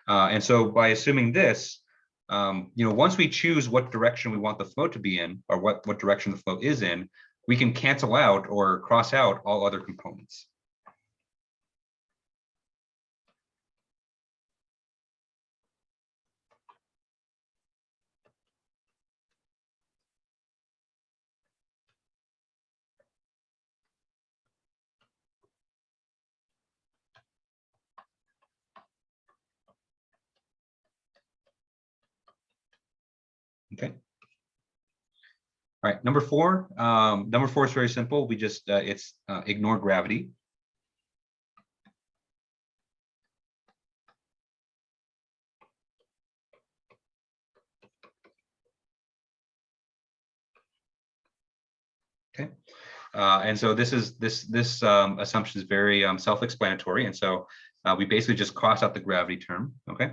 And so by assuming this, once we choose what direction we want the flow to be in, or what direction the flow is in, we can cancel out or cross out all other components. All right, number four. Number four is very simple. We just ignore gravity. Okay, and so this assumption is very self-explanatory, and so we basically just cross out the gravity term. Okay,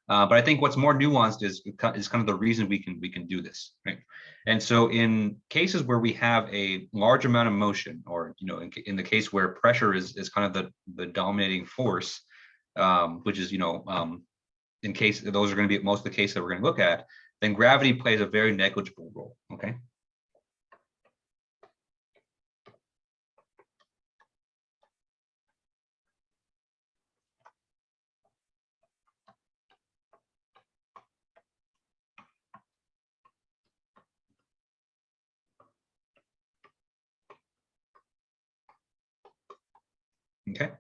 but I think what's more nuanced is kind of the reason we can do this, right? And so in cases where we have a large amount of motion, or in the case where pressure is kind of the dominating force, which is in case those are going to be most of the cases that we're going to look at, then gravity plays a very negligible role. Okay. Okay.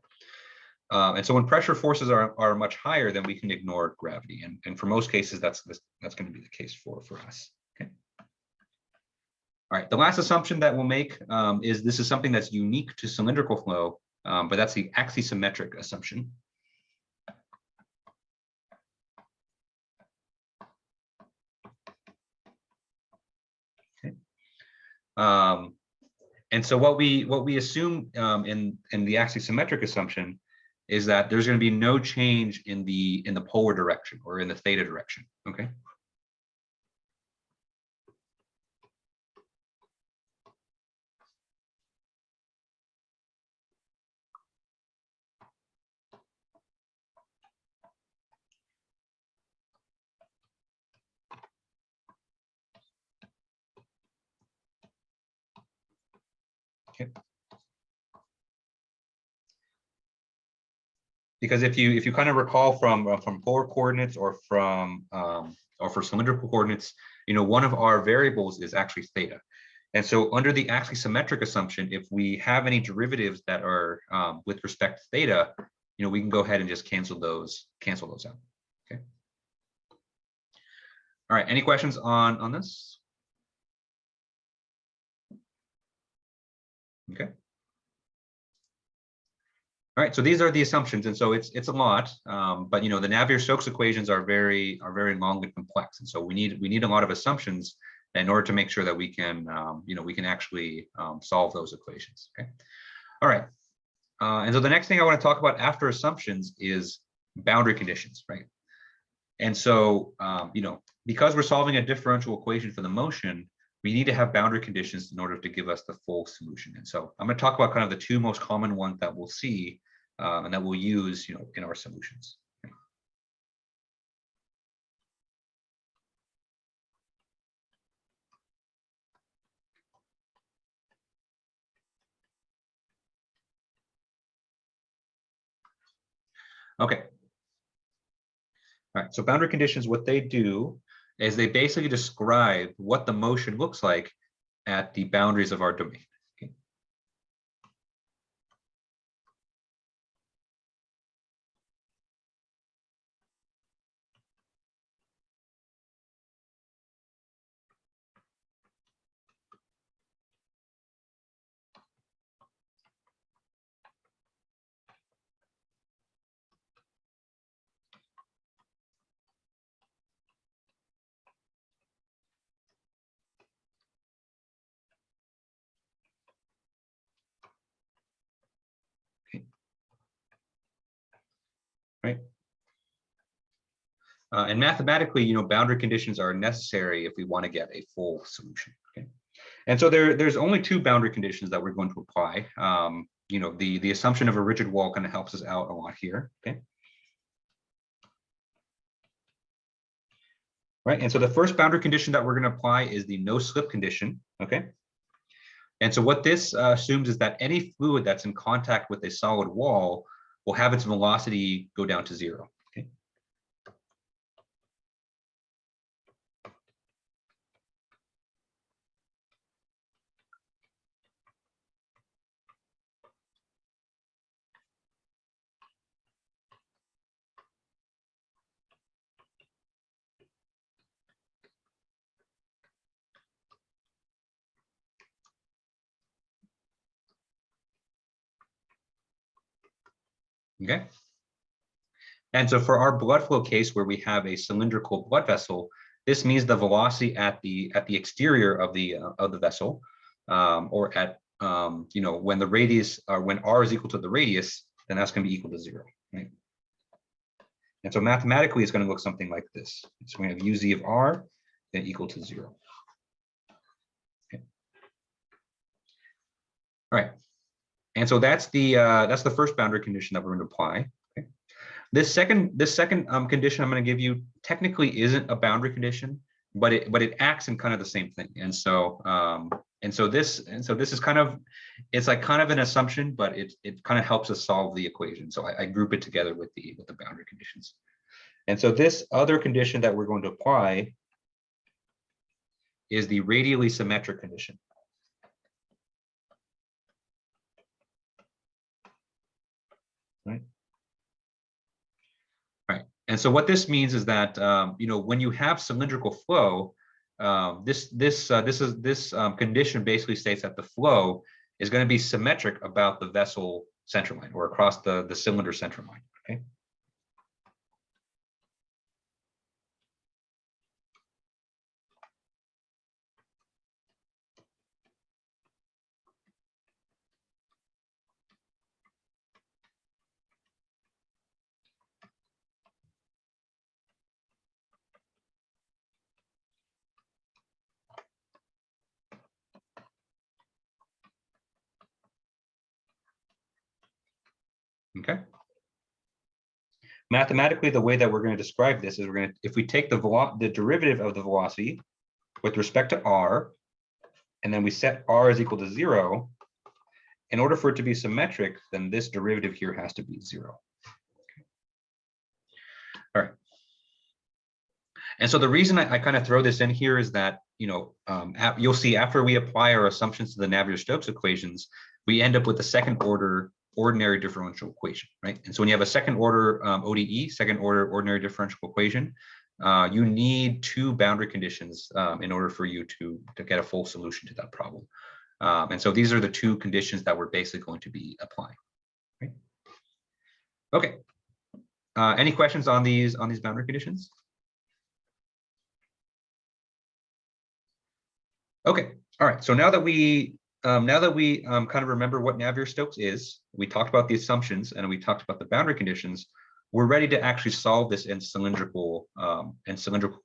And so when pressure forces are much higher, then we can ignore gravity. And for most cases, that's going to be the case for us. Okay. All right. The last assumption that we'll make is this is something that's unique to cylindrical flow, but that's the axisymmetric assumption. Okay. And so what we assume in the axisymmetric assumption is that there's going to be no change in the polar direction or in the theta direction. Okay. Okay. Because if you kind of recall from polar coordinates or for cylindrical coordinates, one of our variables is actually theta. And so under the axisymmetric assumption, if we have any derivatives that are with respect to theta, we can go ahead and just cancel those out. Okay. All right. Any questions on this? Okay. All right, so these are the assumptions, and so it's a lot, but the Navier Stokes equations are very long and complex, and so we need a lot of assumptions in order to make sure that we can we can actually solve those equations. Okay, all right, and so the next thing I want to talk about after assumptions is boundary conditions, right? And so because we're solving a differential equation for the motion, we need to have boundary conditions in order to give us the full solution. And so I'm going to talk about kind of the two most common ones that we'll see and that we'll use, in our solutions. Okay. All right. So boundary conditions, what they do is they basically describe what the motion looks like at the boundaries of our domain. Okay. Right. And mathematically, boundary conditions are necessary if we want to get a full solution. Okay. And so there's only two boundary conditions that we're going to apply. The assumption of a rigid wall kind of helps us out a lot here. Okay. Right. And so the first boundary condition that we're going to apply is the no slip condition. Okay. And so what this assumes is that any fluid that's in contact with a solid wall will have its velocity go down to 0. Okay. Okay. And so for our blood flow case where we have a cylindrical blood vessel, this means the velocity at the exterior of the vessel, or at when the radius, or when r is equal to the radius, then that's going to be equal to 0, right? And so mathematically, it's going to look something like this. So we have uz of r then equal to 0. Okay. All right. And so that's the first boundary condition that we're going to apply. Okay. This second condition I'm going to give you technically isn't a boundary condition, but it acts in kind of the same thing. And so this is kind of, it's like kind of an assumption, but it kind of helps us solve the equation. So I group it together with the boundary conditions. And so this other condition that we're going to apply is the radially symmetric condition. Right. Right. And so what this means is that when you have cylindrical flow, this condition basically states that the flow is going to be symmetric about the vessel center line, or across the cylinder center line. Okay. Okay. Mathematically, the way that we're going to describe this is if we take the derivative of the velocity with respect to r, and then we set r is equal to 0, in order for it to be symmetric, then this derivative here has to be 0. Okay. All right. And so the reason I kind of throw this in here is that, you'll see after we apply our assumptions to the Navier Stokes equations, we end up with the second order ordinary differential equation, right? And so when you have a second order ODE, second order ordinary differential equation, you need 2 boundary conditions in order for you to get a full solution to that problem. And so these are the 2 conditions that we're basically going to be applying. Right? Okay. Any questions on these boundary conditions? Okay. All right. So now that we kind of remember what Navier Stokes is, we talked about the assumptions and we talked about the boundary conditions, we're ready to actually solve this in cylindrical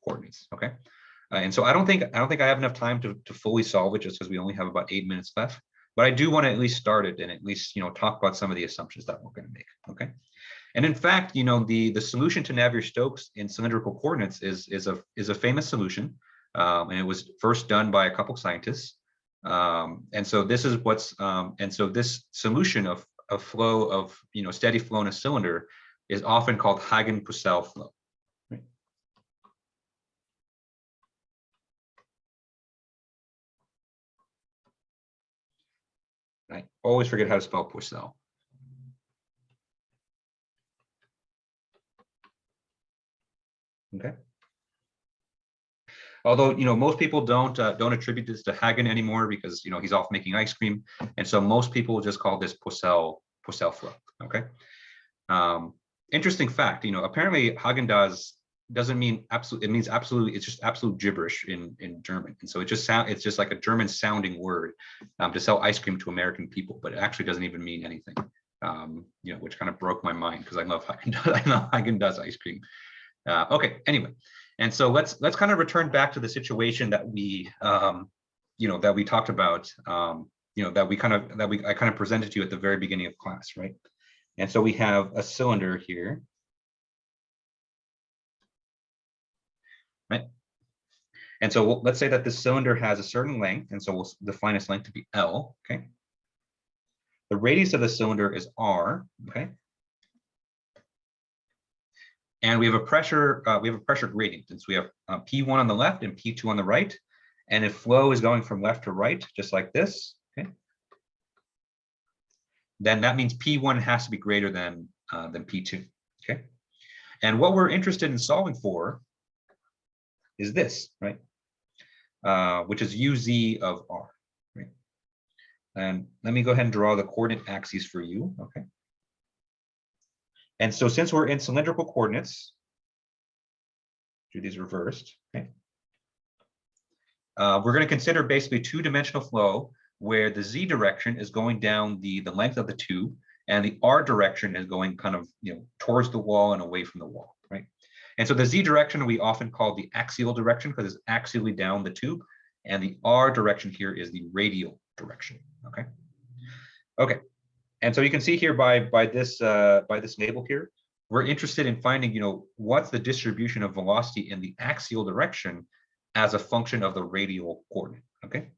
coordinates. Okay. And so I don't think I have enough time to fully solve it, just because we only have about 8 minutes left. But I do want to at least start it and at least talk about some of the assumptions that we're going to make. Okay. And in fact, the solution to Navier Stokes in cylindrical coordinates is a famous solution, and it was first done by a couple scientists. And so this is this solution of flow of steady flow in a cylinder is often called Haagen-Purcell flow. Right. I always forget how to spell Purcell. Okay. Although most people don't attribute this to Haagen anymore, because he's off making ice cream, and so most people just call this Purcell flow. Okay. Interesting fact. Apparently Haagen-Dazs doesn't mean absolute. It means absolutely. It's just absolute gibberish in German, and so it's just like a German sounding word to sell ice cream to American people, but it actually doesn't even mean anything. Which kind of broke my mind, because I love Haagen-Dazs. I love Haagen-Dazs ice cream. Okay. Anyway. And so let's kind of return back to the situation that we that we talked about, that I kind of presented to you at the very beginning of class, right? And so we have a cylinder here, right? And so let's say that this cylinder has a certain length, and so we'll define its length to be L. Okay. The radius of the cylinder is R. Okay. And we have a pressure gradient, and so we have P1 on the left and P2 on the right. And if flow is going from left to right, just like this, okay, then that means P1 has to be greater than P2. Okay. And what we're interested in solving for is this, right? Which is UZ of R. Right? And let me go ahead and draw the coordinate axes for you. Okay. And so since we're in cylindrical coordinates, do these reversed, okay? We're going to consider basically two-dimensional flow where the z direction is going down the length of the tube, and the r direction is going kind of towards the wall and away from the wall, right? And so the z direction we often call the axial direction because it's axially down the tube, and the r direction here is the radial direction. Okay. Okay. And so you can see here by this label here, we're interested in finding what's the distribution of velocity in the axial direction as a function of the radial coordinate. Okay.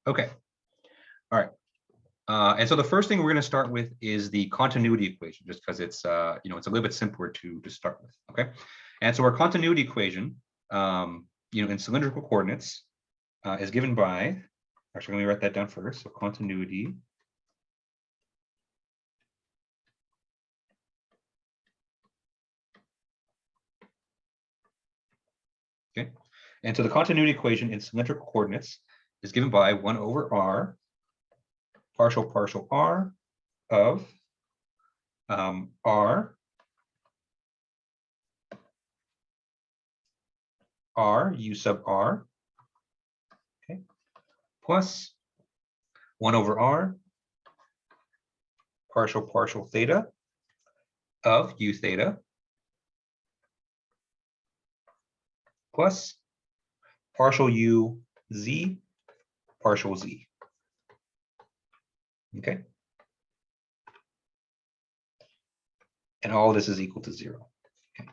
Okay. All right. And so the first thing we're going to start with is the continuity equation, just because it's it's a little bit simpler to start with. Okay. And so our continuity equation, in cylindrical coordinates, is given by. Actually, let me write that down first. So continuity. Okay. And so the continuity equation in cylindrical coordinates is given by 1 over r partial r of r u sub r, okay, plus 1 over r partial theta of u theta plus partial u z partial z. Okay. And all this is equal to 0. Okay.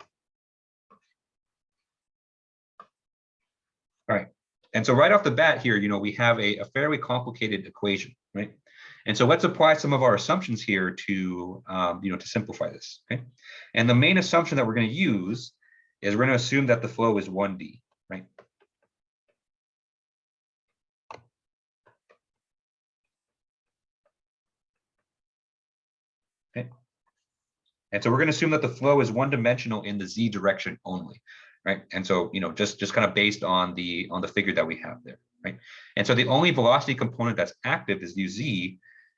All right. And so right off the bat here, we have a fairly complicated equation, right? And so let's apply some of our assumptions here to, to simplify this, okay? And the main assumption that we're going to use is we're going to assume that the flow is 1D, right? Okay. And so we're going to assume that the flow is one-dimensional in the z direction only, right? And so, just kind of based on the figure that we have there, right? And so the only velocity component that's active is uz,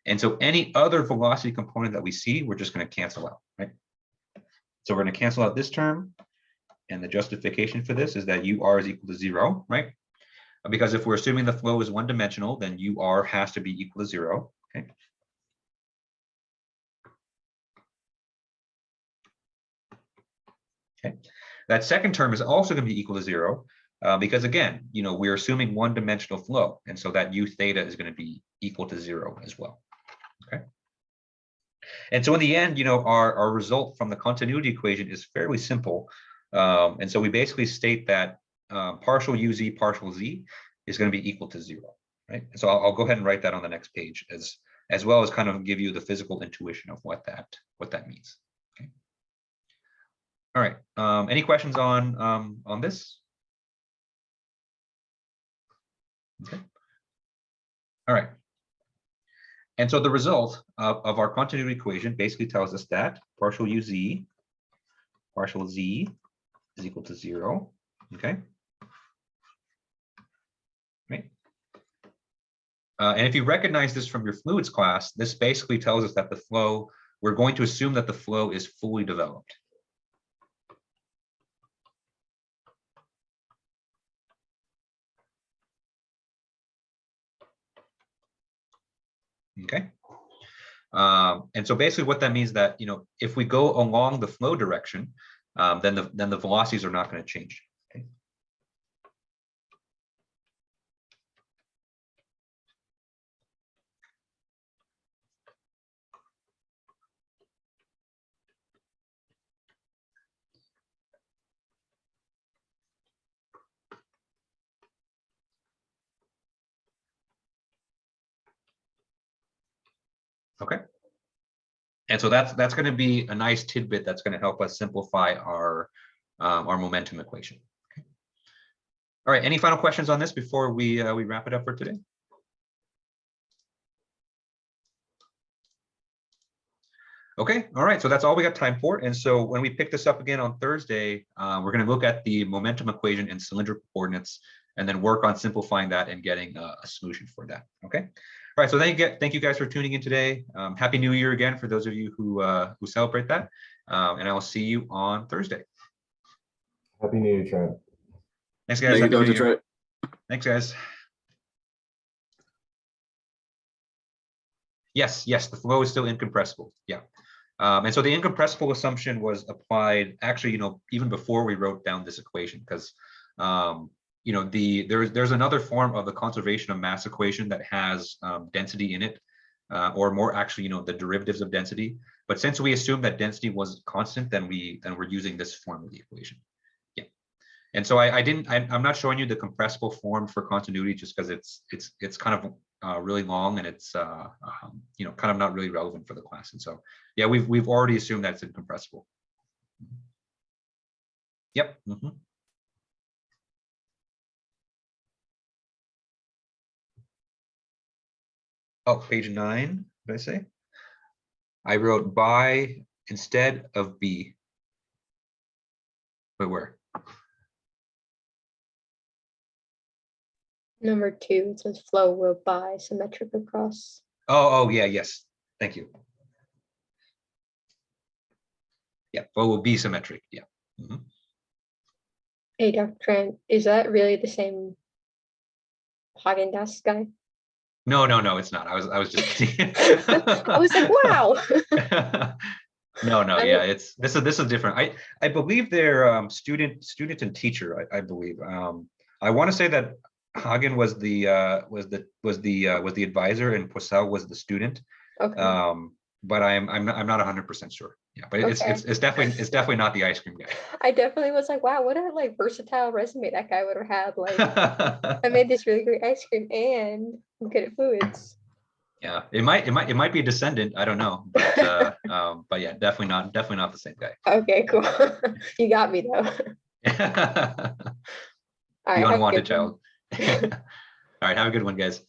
and so any other velocity component that we see, we're just going to cancel out, right? So we're going to cancel out this term, and the justification for this is that ur is equal to 0, right? Because if we're assuming the flow is one-dimensional, then ur has to be equal to 0, okay? Okay. That second term is also going to be equal to 0 because, again, we're assuming one-dimensional flow. And so that u theta is going to be equal to 0 as well. Okay. And so in the end, our result from the continuity equation is fairly simple. And so we basically state that partial uz partial z is going to be equal to 0. Right. So I'll go ahead and write that on the next page as well as kind of give you the physical intuition of what that means. All right. Any questions on this? Okay. All right. And so the result of our continuity equation basically tells us that partial uz partial z is equal to 0. Okay. Right. And if you recognize this from your fluids class, this basically tells us that the flow, we're going to assume that the flow is fully developed. Okay. And so basically what that means that, if we go along the flow direction, then the velocities are not going to change. Okay. Okay. And so that's going to be a nice tidbit that's going to help us simplify our momentum equation. Okay. All right. Any final questions on this before we wrap it up for today? Okay. All right. So that's all we got time for. And so when we pick this up again on Thursday, we're going to look at the momentum equation in cylindrical coordinates and then work on simplifying that and getting a solution for that. Okay. All right, so thank you guys for tuning in today. Happy New Year again for those of you who celebrate that, and I will see you on Thursday. Happy New Year, Trent. Thanks, guys. Thank you, Happy New Dr. Year. Trent. Thanks, guys. Yes, the flow is still incompressible. Yeah, and so the incompressible assumption was applied actually, even before we wrote down this equation, because there's another form of the conservation of mass equation that has density in it, or more actually, the derivatives of density. But since we assumed that density was constant, then we're using this form of the equation. Yeah. And so I'm not showing you the compressible form for continuity just because it's kind of really long and it's kind of not really relevant for the class. And so yeah, we've already assumed that it's incompressible. Yep. Mm-hmm. Oh, page 9, did I say? I wrote by instead of B. But where? Number 2, it says flow will by symmetric across. Oh, yeah, yes. Thank you. Yeah, flow will be symmetric. Yeah. Mm-hmm. Hey, Dr. Trent, is that really the same Haagen-Dazs guy? No, it's not. I was just kidding. I was like, wow. No, yeah, this is different. I believe they're student and teacher. I believe. I want to say that Hagen was the advisor and Purcell was the student. Okay. But I'm not 100% sure. Yeah, but it's definitely not the ice cream guy. I definitely was like, wow, what a versatile resume that guy would have had. Like, I made this really great ice cream and I'm good at fluids. Yeah, it might be a descendant. I don't know, but yeah, definitely not the same guy. Okay, cool. You got me though. The All right, unwanted child. All right, have a good one, guys.